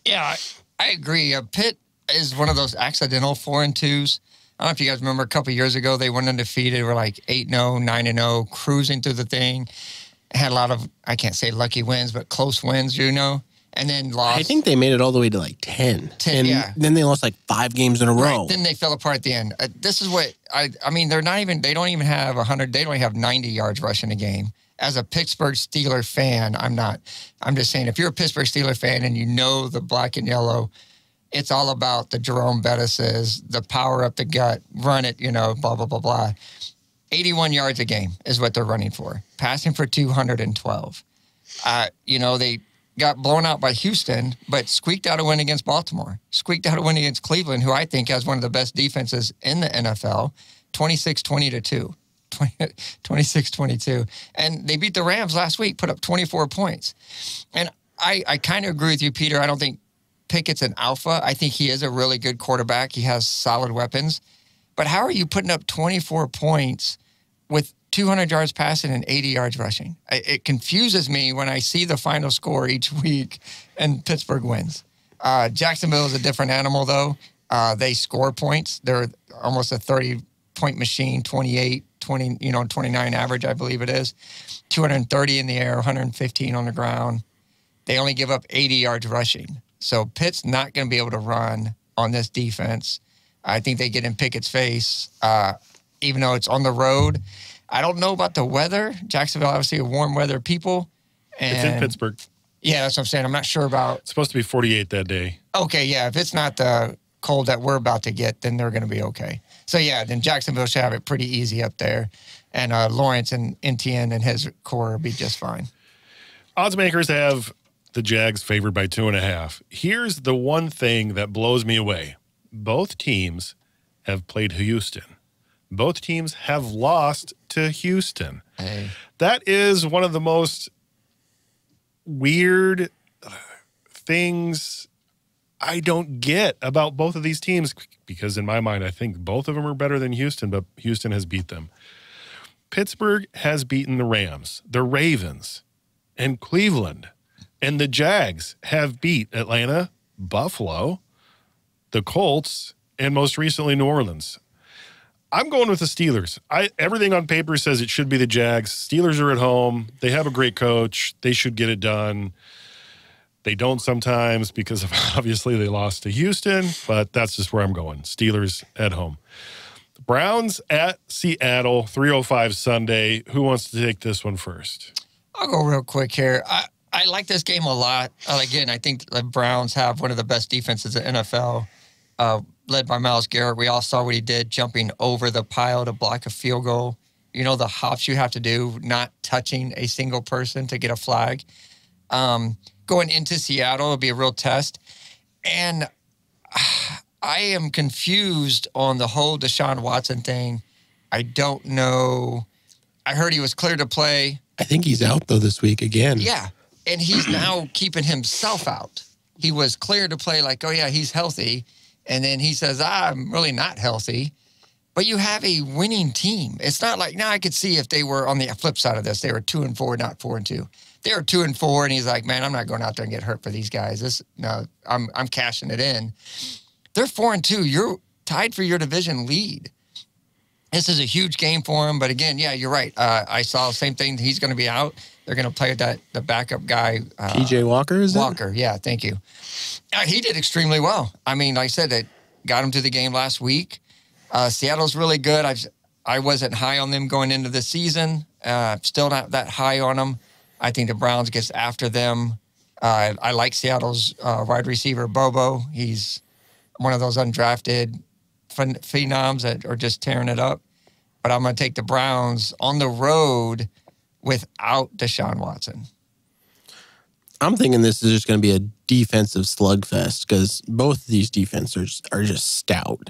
Yeah, I agree. Pitt is one of those accidental 4-2s. I don't know if you guys remember a couple of years ago, they went undefeated. Were like 8-0, 9-0, cruising through the thing. Had a lot of, I can't say lucky wins, but close wins, and then lost. I think they made it all the way to like 10. And then they lost like 5 games in a row. Right, then they fell apart at the end. This is what, I mean, they don't even have 100, they don't even have 90 yards rushing a game. As a Pittsburgh Steelers fan, I'm not. I'm just saying, if you're a Pittsburgh Steelers fan and you know the black and yellow, it's all about the Jerome Bettises, the power up the gut, run it, blah, blah, blah, blah. 81 yards a game is what they're running for. Passing for 212. They got blown out by Houston, but squeaked out a win against Baltimore. Squeaked out a win against Cleveland, who I think has one of the best defenses in the NFL, 26-20-2. 26-22. And they beat the Rams last week, put up 24 points. And I kind of agree with you, Peter. I don't think Pickett's an alpha. I think he is a really good quarterback. He has solid weapons. But how are you putting up 24 points with 200 yards passing and 80 yards rushing? It confuses me when I see the final score each week and Pittsburgh wins. Jacksonville is a different animal, though. They score points. They're almost a 30-point machine, 28, 20, 29 average, I believe it is. 230 in the air, 115 on the ground. They only give up 80 yards rushing. So Pitt's not going to be able to run on this defense. I think they get in Pickett's face, even though it's on the road. I don't know about the weather. Jacksonville, obviously, a warm weather people. And it's in Pittsburgh. Yeah, that's what I'm saying. I'm not sure about. It's supposed to be 48 that day. Okay, yeah. If it's not the cold that we're about to get, then they're going to be okay. So, yeah, then Jacksonville should have it pretty easy up there. And Lawrence and Etienne and his core will be just fine. Odds makers have the Jags favored by 2.5. Here's the one thing that blows me away. Both teams have played Houston. Both teams have lost to Houston. Hey. That is one of the most weird things I don't get about both of these teams, because in my mind, I think both of them are better than Houston, but Houston has beat them. Pittsburgh has beaten the Rams, the Ravens, and Cleveland. And the Jags have beat Atlanta, Buffalo, the Colts, and most recently New Orleans. I'm going with the Steelers. Everything on paper says it should be the Jags. Steelers are at home. They have a great coach. They should get it done. They don't sometimes because of obviously they lost to Houston, but that's just where I'm going. Steelers at home. The Browns at Seattle, 3:05 Sunday. Who wants to take this one first? I'll go real quick here. I like this game a lot. Again, I think the Browns have one of the best defenses in the NFL, led by Myles Garrett. We all saw what he did, jumping over the pile to block a field goal. The hops you have to do, not touching a single person to get a flag. Going into Seattle will be a real test. And I am confused on the whole Deshaun Watson thing. I don't know. I heard he was cleared to play. I think he's out, though, this week again. Yeah. And he's now keeping himself out. He was cleared to play like, oh, yeah, he's healthy. And then he says, I'm really not healthy. But you have a winning team. It's not like, now I could see if they were on the flip side of this. They were 2-4, not 4-2. They were 2-4, and he's like, man, I'm not going out there and get hurt for these guys. I'm cashing it in. They're 4-2. You're tied for your division lead. This is a huge game for him. But again, yeah, you're right. I saw the same thing. He's going to be out. They're going to play the backup guy. P.J. Walker, is that? Walker, yeah, thank you. He did extremely well. I mean, like I said, it got him to the game last week. Seattle's really good. I wasn't high on them going into the season. Still not that high on them. I think the Browns gets after them. I like Seattle's wide receiver, Bobo. He's one of those undrafted phenoms that are just tearing it up. But I'm going to take the Browns on the road without Deshaun Watson. I'm thinking this is just going to be a defensive slugfest because both of these defenses are just stout.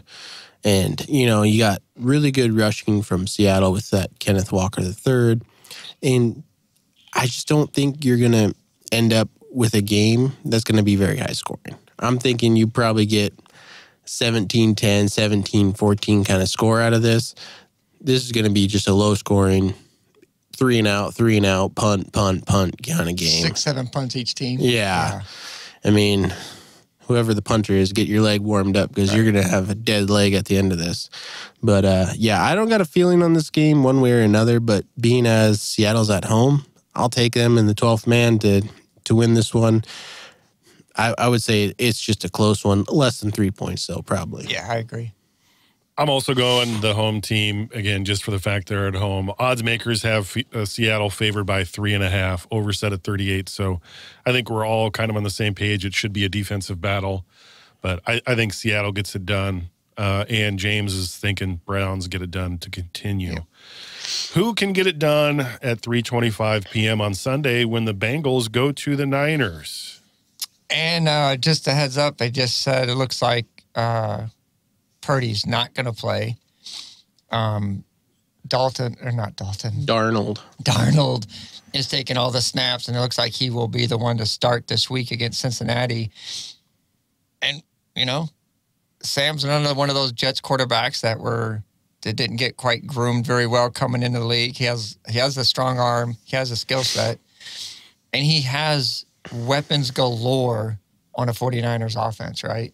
And, you got really good rushing from Seattle with that Kenneth Walker III. And I just don't think you're going to end up with a game that's going to be very high scoring. I'm thinking you probably get 17-10, 17-14 kind of score out of this. This is going to be just a low scoring 3-and-out, punt kind of game. 6-7 punts each team. Yeah. I mean, whoever the punter is, get your leg warmed up because you're going to have a dead leg at the end of this. But, I don't got a feeling on this game one way or another, but being as Seattle's at home, I'll take them in the 12th man to win this one. I would say it's just a close one, less than 3 points, though, probably. Yeah, I agree. I'm also going the home team, again, just for the fact they're at home. Odds makers have Seattle favored by 3.5, overset at 38. So I think we're all kind of on the same page. It should be a defensive battle. But I think Seattle gets it done. And James is thinking Browns get it done to continue. Yep. Who can get it done at 3:25 p.m. on Sunday when the Bengals go to the Niners? And just a heads up, they just said it looks like Purdy's not going to play. Darnold is taking all the snaps, and it looks like he will be the one to start this week against Cincinnati. And, Sam's another one of those Jets quarterbacks that didn't get quite groomed very well coming into the league. He has a strong arm. He has a skill set. And he has weapons galore on a 49ers offense, right?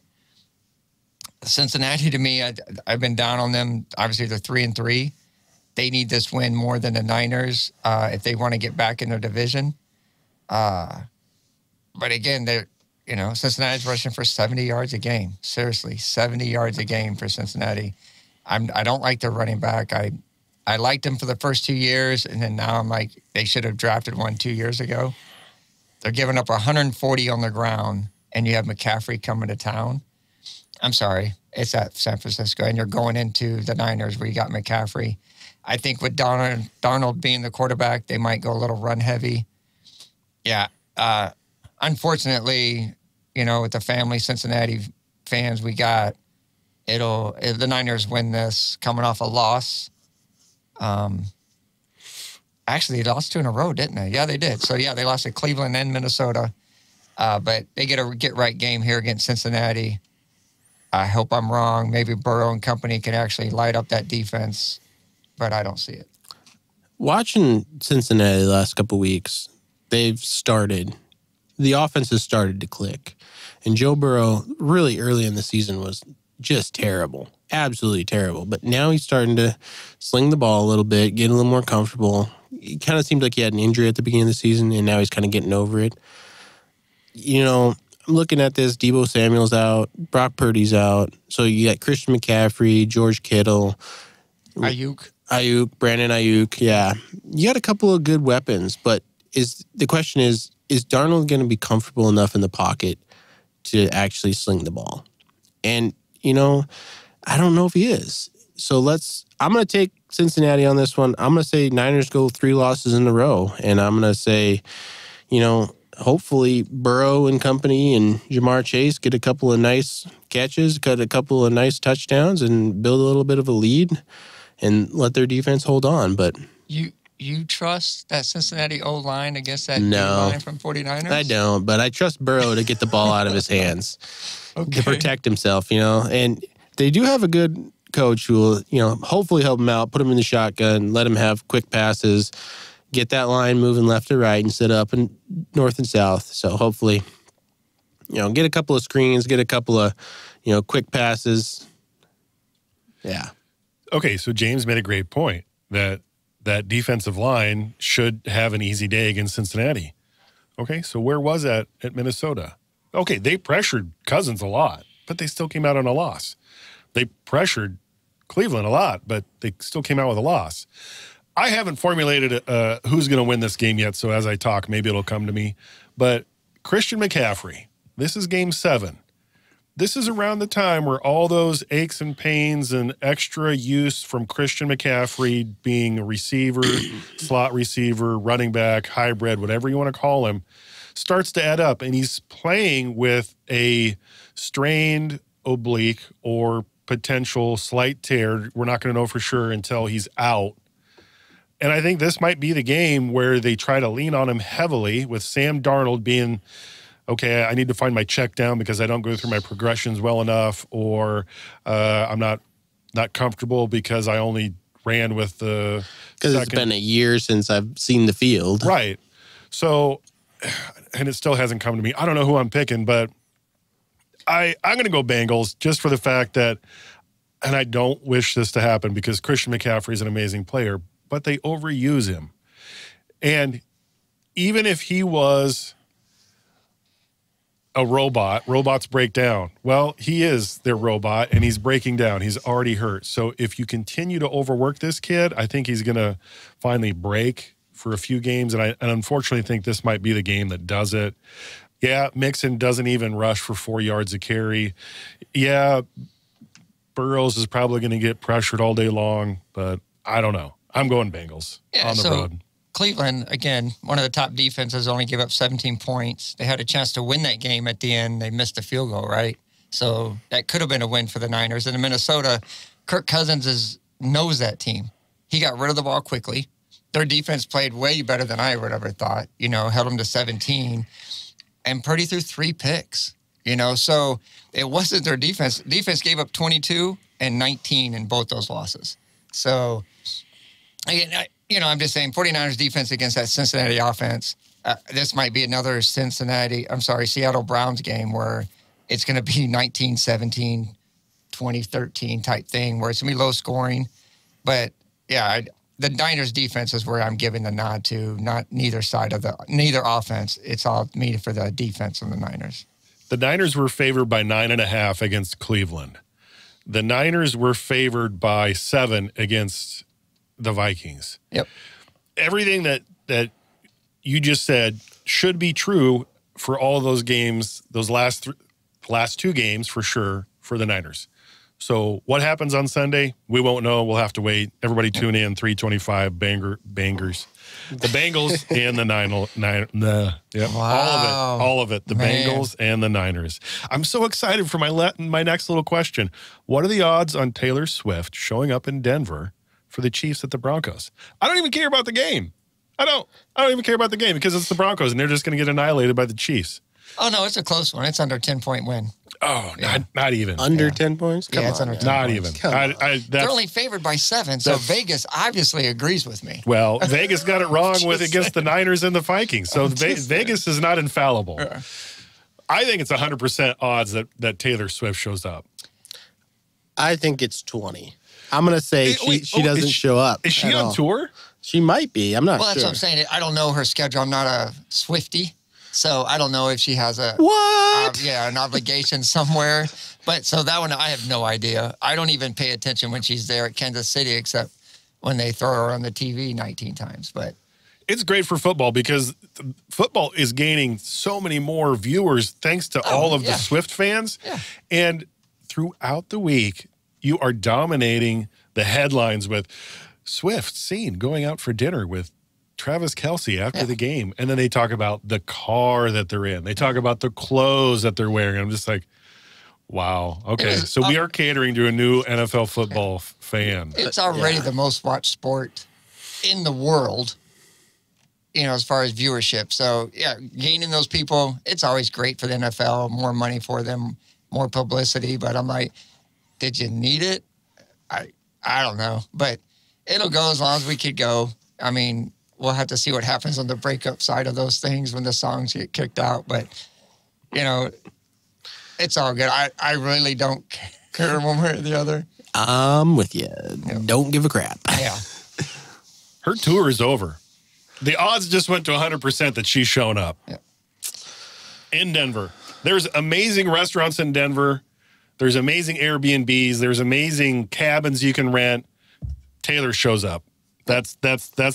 Cincinnati, to me, I've been down on them. Obviously, they're 3-3. They need this win more than the Niners if they want to get back in their division. But again, Cincinnati's rushing for 70 yards a game. Seriously, 70 yards a game for Cincinnati. I don't like their running back. I liked him for the first 2 years, and then now I'm like, they should have drafted one 2 years ago. They're giving up 140 on the ground, and you have McCaffrey coming to town. I'm sorry, it's at San Francisco, and you're going into the Niners where you got McCaffrey. I think with Darnold being the quarterback, they might go a little run heavy. Yeah. Unfortunately, with the family Cincinnati fans we got, the Niners win this coming off a loss. Actually, they lost 2 in a row, didn't they? Yeah, they did. So, yeah, they lost to Cleveland and Minnesota. But they get a get-right game here against Cincinnati. I hope I'm wrong. Maybe Burrow and company can actually light up that defense, but I don't see it. Watching Cincinnati the last couple of weeks, the offense has started to click. And Joe Burrow, really early in the season, was just terrible. Absolutely terrible. But now he's starting to sling the ball a little bit, get a little more comfortable. It kind of seemed like he had an injury at the beginning of the season, and now he's kind of getting over it. I'm looking at this. Deebo Samuel's out. Brock Purdy's out. So you got Christian McCaffrey, George Kittle. Ayuk, Brandon Ayuk. Yeah. You got a couple of good weapons, but the question is Darnold going to be comfortable enough in the pocket to actually sling the ball? And, I don't know if he is. So I'm going to take Cincinnati on this one. I'm going to say Niners go 3 losses in a row. And I'm going to say, hopefully Burrow and company and Jamar Chase get a couple of nice catches, got a couple of nice touchdowns, and build a little bit of a lead and let their defense hold on. But you trust that Cincinnati O-line against that D-line from 49ers? I don't, but I trust Burrow to get the ball out of his hands to protect himself, And they do have a good coach who will, hopefully help him out, put him in the shotgun, let him have quick passes, get that line moving left to right instead of up and north and south. So hopefully, get a couple of screens, get a couple of, quick passes. Yeah. Okay, so James made a great point that defensive line should have an easy day against Cincinnati. Okay, so where was that at Minnesota? Okay, they pressured Cousins a lot, but they still came out on a loss. They pressured Cleveland a lot, but they still came out with a loss. I haven't formulated who's going to win this game yet, so as I talk, maybe it'll come to me. But Christian McCaffrey, this is game 7. This is around the time where all those aches and pains and extra use from Christian McCaffrey being a receiver, slot receiver, running back, hybrid, whatever you want to call him, starts to add up. And he's playing with a strained oblique or potential slight tear. We're not going to know for sure until he's out. And I think this might be the game where they try to lean on him heavily with Sam Darnold being, okay, I need to find my check down because I don't go through my progressions well enough, or I'm not comfortable because I only ran with the because it's been a year since I've seen the field. Right. So, and it still hasn't come to me. I don't know who I'm picking, but I'm going to go Bengals just for the fact that, and I don't wish this to happen because Christian McCaffrey is an amazing player, but they overuse him. And even if he was a robot, robots break down. Well, he is their robot, and he's breaking down. He's already hurt. So if you continue to overwork this kid, I think he's going to finally break for a few games. And I unfortunately think this might be the game that does it. Yeah, Mixon doesn't even rush for 4 yards a carry. Yeah, Burrows is probably going to get pressured all day long, but I don't know. I'm going Bengals on the road. Cleveland, again, one of the top defenses, only gave up 17 points. They had a chance to win that game at the end. They missed a field goal, right? So that could have been a win for the Niners. And in Minnesota, Kirk Cousins knows that team. He got rid of the ball quickly. Their defense played way better than I would ever thought, held them to 17. And Purdy threw 3 picks, So it wasn't their defense. Defense gave up 22 and 19 in both those losses. So, again, I'm just saying 49ers defense against that Cincinnati offense, this might be another Seattle Browns game where it's going to be 19-17, 20-13 type thing where it's going to be low scoring. But, yeah, the Niners defense is where I'm giving the nod to, not neither offense. It's all me for the defense of the Niners. The Niners were favored by 9.5 against Cleveland. The Niners were favored by 7 against the Vikings. Yep. Everything that you just said should be true for all of those games, those last 2 games for sure for the Niners. So what happens on Sunday? We won't know. We'll have to wait. Everybody tune in. 325 bangers. The Bengals and the Wow. All of it. The Bengals and the Niners. I'm so excited for my next little question. What are the odds on Taylor Swift showing up in Denver for the Chiefs at the Broncos? I don't even care about the game. I don't even care about the game because it's the Broncos and they're just going to get annihilated by the Chiefs. Oh, no, it's a close one. It's under 10-point win. Oh, not even. Under 10 points? Come on. It's under 10 Not points. even. They're only favored by 7, so Vegas obviously agrees with me. Well, Vegas got it wrong against the Niners and the Vikings, so Vegas is not infallible. I think it's 100% odds that Taylor Swift shows up. I think it's 20. I'm going to say she doesn't show up. Is she on tour? She might be. I'm not sure. Well, that's what I'm saying. I don't know her schedule. I'm not a Swiftie. So I don't know if she has an obligation somewhere. But so that one, I have no idea. I don't even pay attention when she's there at Kansas City, except when they throw her on the TV 19 times. But it's great for football because football is gaining so many more viewers thanks to all of the Swift fans. Yeah. And throughout the week, you are dominating the headlines with Swift seen going out for dinner with Travis Kelce after the game. And then they talk about the car that they're in. They talk about the clothes that they're wearing. I'm just like, wow. Okay. So we are catering to a new NFL football fan. It's already the most watched sport in the world, as far as viewership. So, gaining those people, it's always great for the NFL, more money for them, more publicity. But I'm like, did you need it? I don't know. But it'll go as long as we could go. I mean, we'll have to see what happens on the breakup side of those things when the songs get kicked out. But, it's all good. I really don't care one way or the other. I'm with you. Don't give a crap. Yeah. Her tour is over. The odds just went to 100% that she's shown up in Denver. There's amazing restaurants in Denver. There's amazing Airbnbs. There's amazing cabins you can rent. Taylor shows up. That's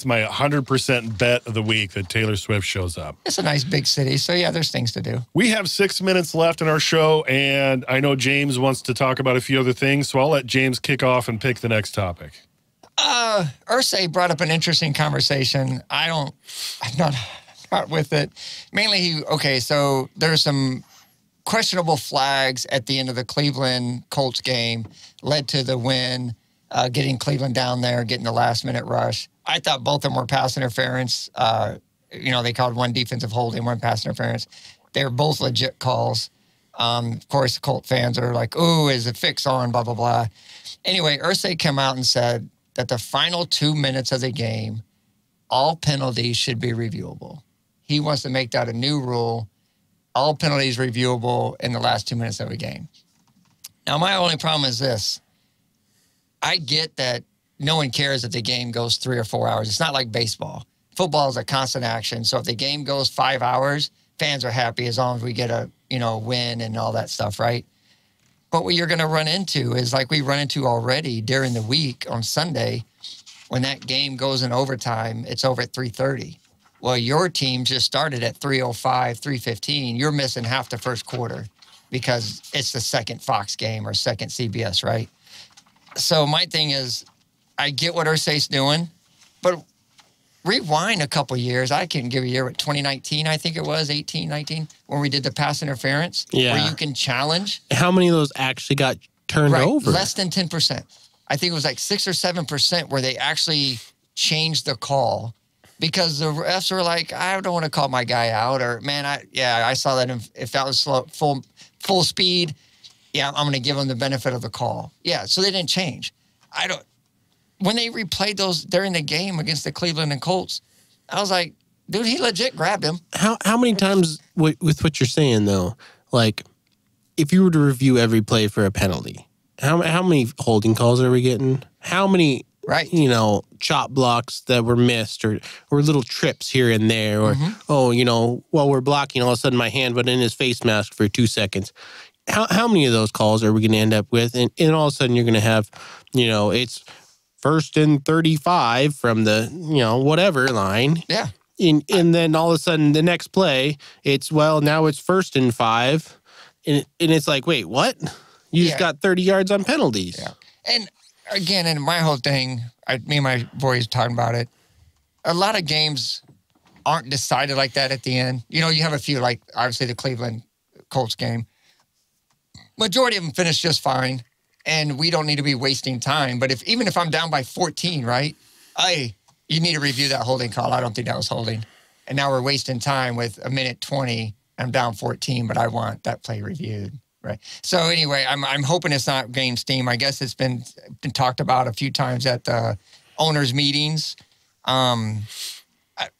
my 100% bet of the week that Taylor Swift shows up. It's a nice big city, so there's things to do. We have 6 minutes left in our show, and I know James wants to talk about a few other things, so I'll let James kick off and pick the next topic. Ursay brought up an interesting conversation. I'm not with it. Mainly, so there's some questionable flags at the end of the Cleveland Colts game led to the win. Getting Cleveland down there, getting the last-minute rush. I thought both of them were pass interference. They called one defensive holding, one pass interference. They were both legit calls. Of course, the Colt fans are like, ooh, is the fix on, blah, blah, blah. Anyway, Ursay came out and said that the final 2 minutes of the game, all penalties should be reviewable. He wants to make that a new rule. All penalties reviewable in the last 2 minutes of a game. Now, my only problem is this. I get that no one cares if the game goes 3 or 4 hours. It's not like baseball. Football is a constant action. So if the game goes 5 hours, fans are happy as long as we get a win and all that stuff, right? But what you're going to run into is like we run into already during the week on Sunday, when that game goes in overtime, it's over at 3:30. Well, your team just started at 3:05, 3:15. You're missing half the first quarter because it's the second Fox game or second CBS, right? So my thing is, I get what Irsay's doing, but rewind a couple years. I can give a year, 2019, I think it was, 18, 19, when we did the pass interference, where you can challenge. How many of those actually got turned over? Less than 10%. I think it was like 6 or 7% where they actually changed the call because the refs were like, I don't want to call my guy out, or man, I saw that if that was slow, full speed, I'm going to give him the benefit of the call. Yeah, so they didn't change. When they replayed those during the game against the Cleveland and Colts, I was like, dude, he legit grabbed him. How many times with what you're saying though, like if you were to review every play for a penalty, how many holding calls are we getting? How many chop blocks that were missed or little trips here and there, or while we're blocking, all of a sudden my hand went in his face mask for 2 seconds. How many of those calls are we going to end up with? And all of a sudden you're going to have, it's 1st and 35 from the, whatever line. Yeah. And then all of a sudden the next play, now it's 1st and 5. And it's like, wait, what? You just got 30 yards on penalties. Yeah. And again, in my whole thing, me and my boys talking about it, a lot of games aren't decided like that at the end. You have a few, like obviously the Cleveland Colts game. Majority of them finish just fine, and we don't need to be wasting time. But even if I'm down by 14, right, you need to review that holding call. I don't think that was holding. And now we're wasting time with a minute 20. I'm down 14, but I want that play reviewed. Right. So anyway, I'm hoping it's not gain steam. I guess it's been talked about a few times at the owners' meetings. Again,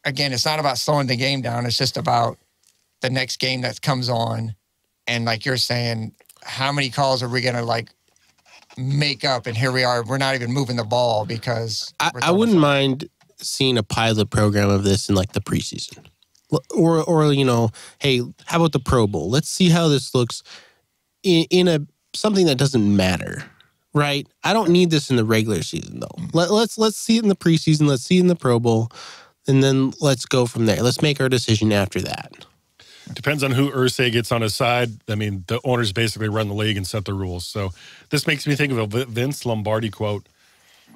it's not about slowing the game down. It's just about the next game that comes on. And like you're saying, how many calls are we going to make up? And here we are. We're not even moving the ball because I wouldn't mind seeing a pilot program of this in the preseason. Or hey, how about the Pro Bowl? Let's see how this looks in something that doesn't matter, right? I don't need this in the regular season though. Let's see it in the preseason. Let's see it in the Pro Bowl, and then let's go from there. Let's make our decision after that. Depends on who Irsay gets on his side. I mean, the owners basically run the league and set the rules. So this makes me think of a Vince Lombardi quote: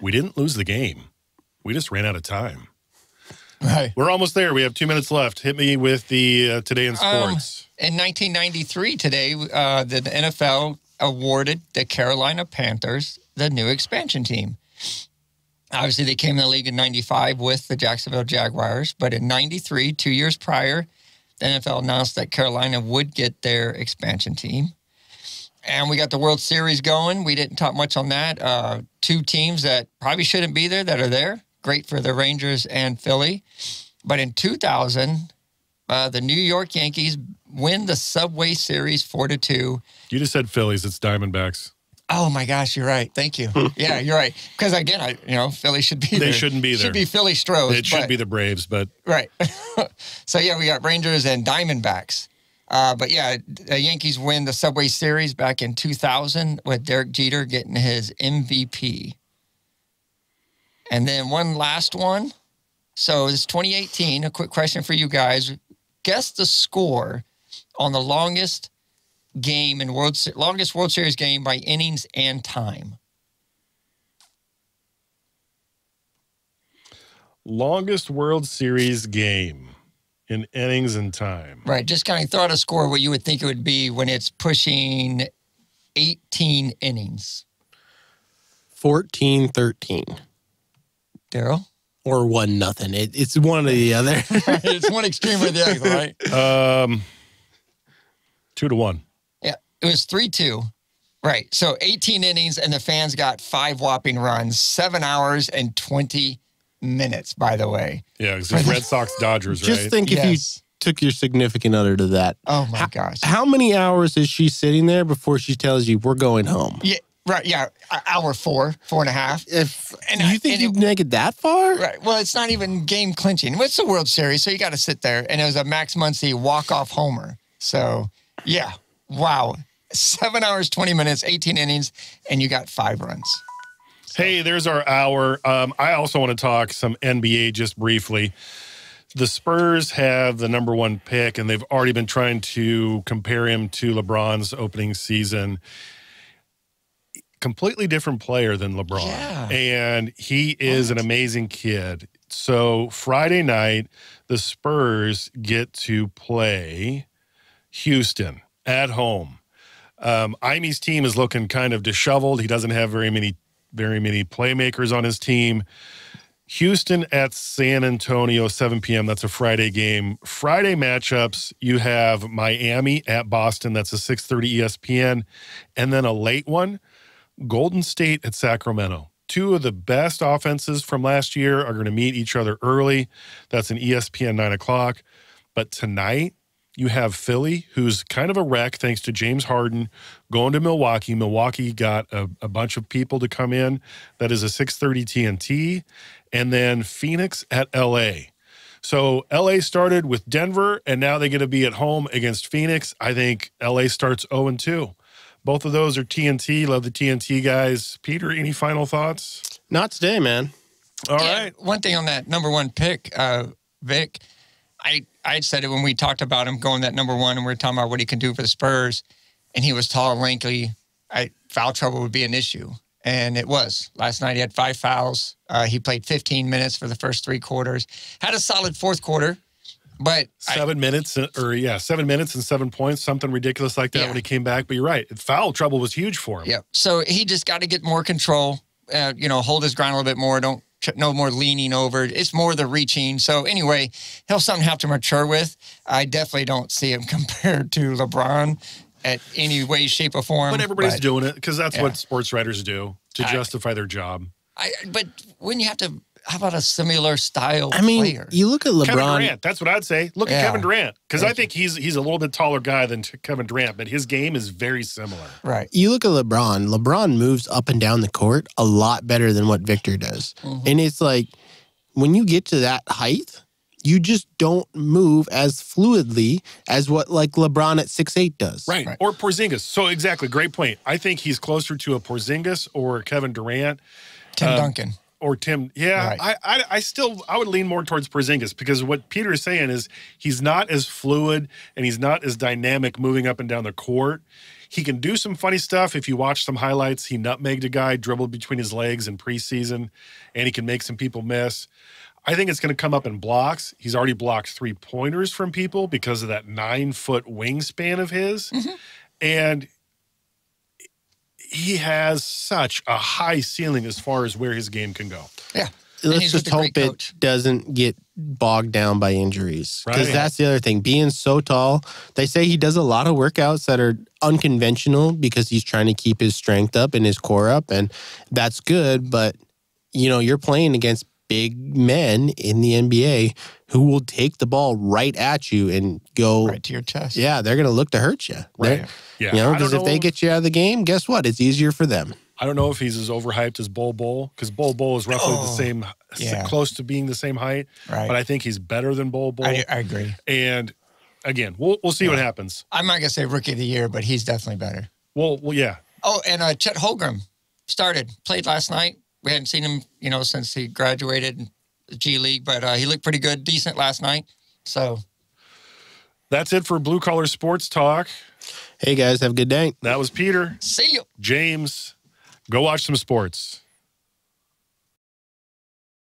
"We didn't lose the game. We just ran out of time." Right. We're almost there. We have 2 minutes left. Hit me with the Today in Sports. In 1993, today, the NFL awarded the Carolina Panthers the new expansion team. Obviously, they came in the league in 95 with the Jacksonville Jaguars, but in 93, 2 years prior, the NFL announced that Carolina would get their expansion team. And we got the World Series going. We didn't talk much on that. 2 teams that probably shouldn't be there that are there. Great for the Rangers and Philly. But in 2000, the New York Yankees win the Subway Series 4-2. You just said Phillies. It's Diamondbacks. Oh, my gosh. You're right. Thank you. Yeah, you're right. Because, again, Philly should be there. They shouldn't be there. Should be Philly Stros. It should be the Braves, but... Right. So, yeah, we got Rangers and Diamondbacks. But, yeah, the Yankees win the Subway Series back in 2000 with Derek Jeter getting his MVP. And then one last one. So it's 2018. A quick question for you guys. Guess the score on the longest game in longest World Series game by innings and time. Longest World Series game in innings and time. Right. Just kind of throw out a score what you would think it would be when it's pushing 18 innings. 14-13. Darrell? Or 1-0. It's one or the other. It's one extreme or the other, right? 2-1. Yeah, it was 3-2. Right. So 18 innings, and the fans got 5 whopping runs, 7 hours and 20 minutes, by the way. Yeah, it's Red Sox Dodgers, right? Just think if you took your significant other to that. Oh, my gosh. How many hours is she sitting there before she tells you, we're going home? Yeah. Right, yeah, hour 4.5. You think you'd make it that far? Right, well, it's not even game clinching. It's the World Series, so you got to sit there. And it was a Max Muncy walk-off homer. So, yeah, wow. 7 hours, 20 minutes, 18 innings, and you got 5 runs. Hey, there's our hour. I also want to talk some NBA just briefly. the Spurs have the number 1 pick, and they've already been trying to compare him to LeBron's opening season. Completely different player than LeBron. Yeah. And he is an amazing kid. So Friday night, the Spurs get to play Houston at home. Imy's team is looking kind of disheveled. He doesn't have very many playmakers on his team. Houston at San Antonio, 7 p.m. That's a Friday game. Friday matchups, you have Miami at Boston. That's a 6:30 ESPN. And then a late one, Golden State at Sacramento. 2 of the best offenses from last year are going to meet each other early. That's an ESPN 9 o'clock. But tonight, you have Philly, who's kind of a wreck thanks to James Harden, going to Milwaukee. Milwaukee got a bunch of people to come in. That is a 6:30 TNT. And then Phoenix at L.A. So L.A. started with Denver, and now they're going to be at home against Phoenix. I think L.A. starts 0-2. Both of those are TNT. Love the TNT guys. Peter, any final thoughts? Not today, man. All right. One thing on that number 1 pick, Vic, I said it when we talked about him going that number 1, and we were talking about what he can do for the Spurs, and he was tall and lanky. Foul trouble would be an issue, and it was. Last night he had 5 fouls. He played 15 minutes for the first 3 quarters. Had a solid fourth quarter. But 7 minutes, 7 minutes and 7 points, something ridiculous like that when he came back. But you're right. Foul trouble was huge for him. Yeah. So he just got to get more control, hold his ground a little bit more. No more leaning over. It's more the reaching. So anyway, he'll something have to mature with. I definitely don't see him compared to LeBron at any way, shape, or form. But everybody's doing it because that's what sports writers do to justify their job. But when you have to, how about a similar style player? You look at LeBron. Kevin Durant, that's what I'd say. Look at Kevin Durant, because I think he's a little bit taller guy than Kevin Durant, but his game is very similar. Right. You look at LeBron. LeBron moves up and down the court a lot better than what Victor does. Mm-hmm. And it's like, when you get to that height, you just don't move as fluidly as what like LeBron at 6'8" does. Right. Or Porzingis. So exactly, great point. I think he's closer to a Porzingis or Kevin Durant. Tim Duncan. Or Tim, I would lean more towards Porzingis, because what Peter is saying is he's not as fluid and he's not as dynamic moving up and down the court. He can do some funny stuff. If you watch some highlights, he nutmegged a guy, dribbled between his legs in preseason, and he can make some people miss. I think it's going to come up in blocks. He's already blocked 3-pointers from people because of that 9-foot wingspan of his. Mm-hmm. And he has such a high ceiling as far as where his game can go. Yeah. Let's just hope it doesn't get bogged down by injuries. Because that's the other thing. Being so tall, they say he does a lot of workouts that are unconventional because he's trying to keep his strength up and his core up. And that's good. But, you're playing against big men in the NBA who will take the ball right at you and go right to your chest. Yeah, they're going to look to hurt you. Right. Yeah. Because if they get you out of the game, guess what? It's easier for them. I don't know if he's as overhyped as Bol Bol, because Bol Bol is roughly the same, close to being the same height. Right. But I think he's better than Bol Bol. I agree. And again, we'll see what happens. I'm not going to say rookie of the year, but he's definitely better. Well, yeah. Oh, and Chet Holmgren played last night. We hadn't seen him, since he graduated in the G League, but he looked pretty good, decent last night. So that's it for Blue Collar Sports Talk. Hey, guys, have a good day. That was Peter. See you. James, go watch some sports.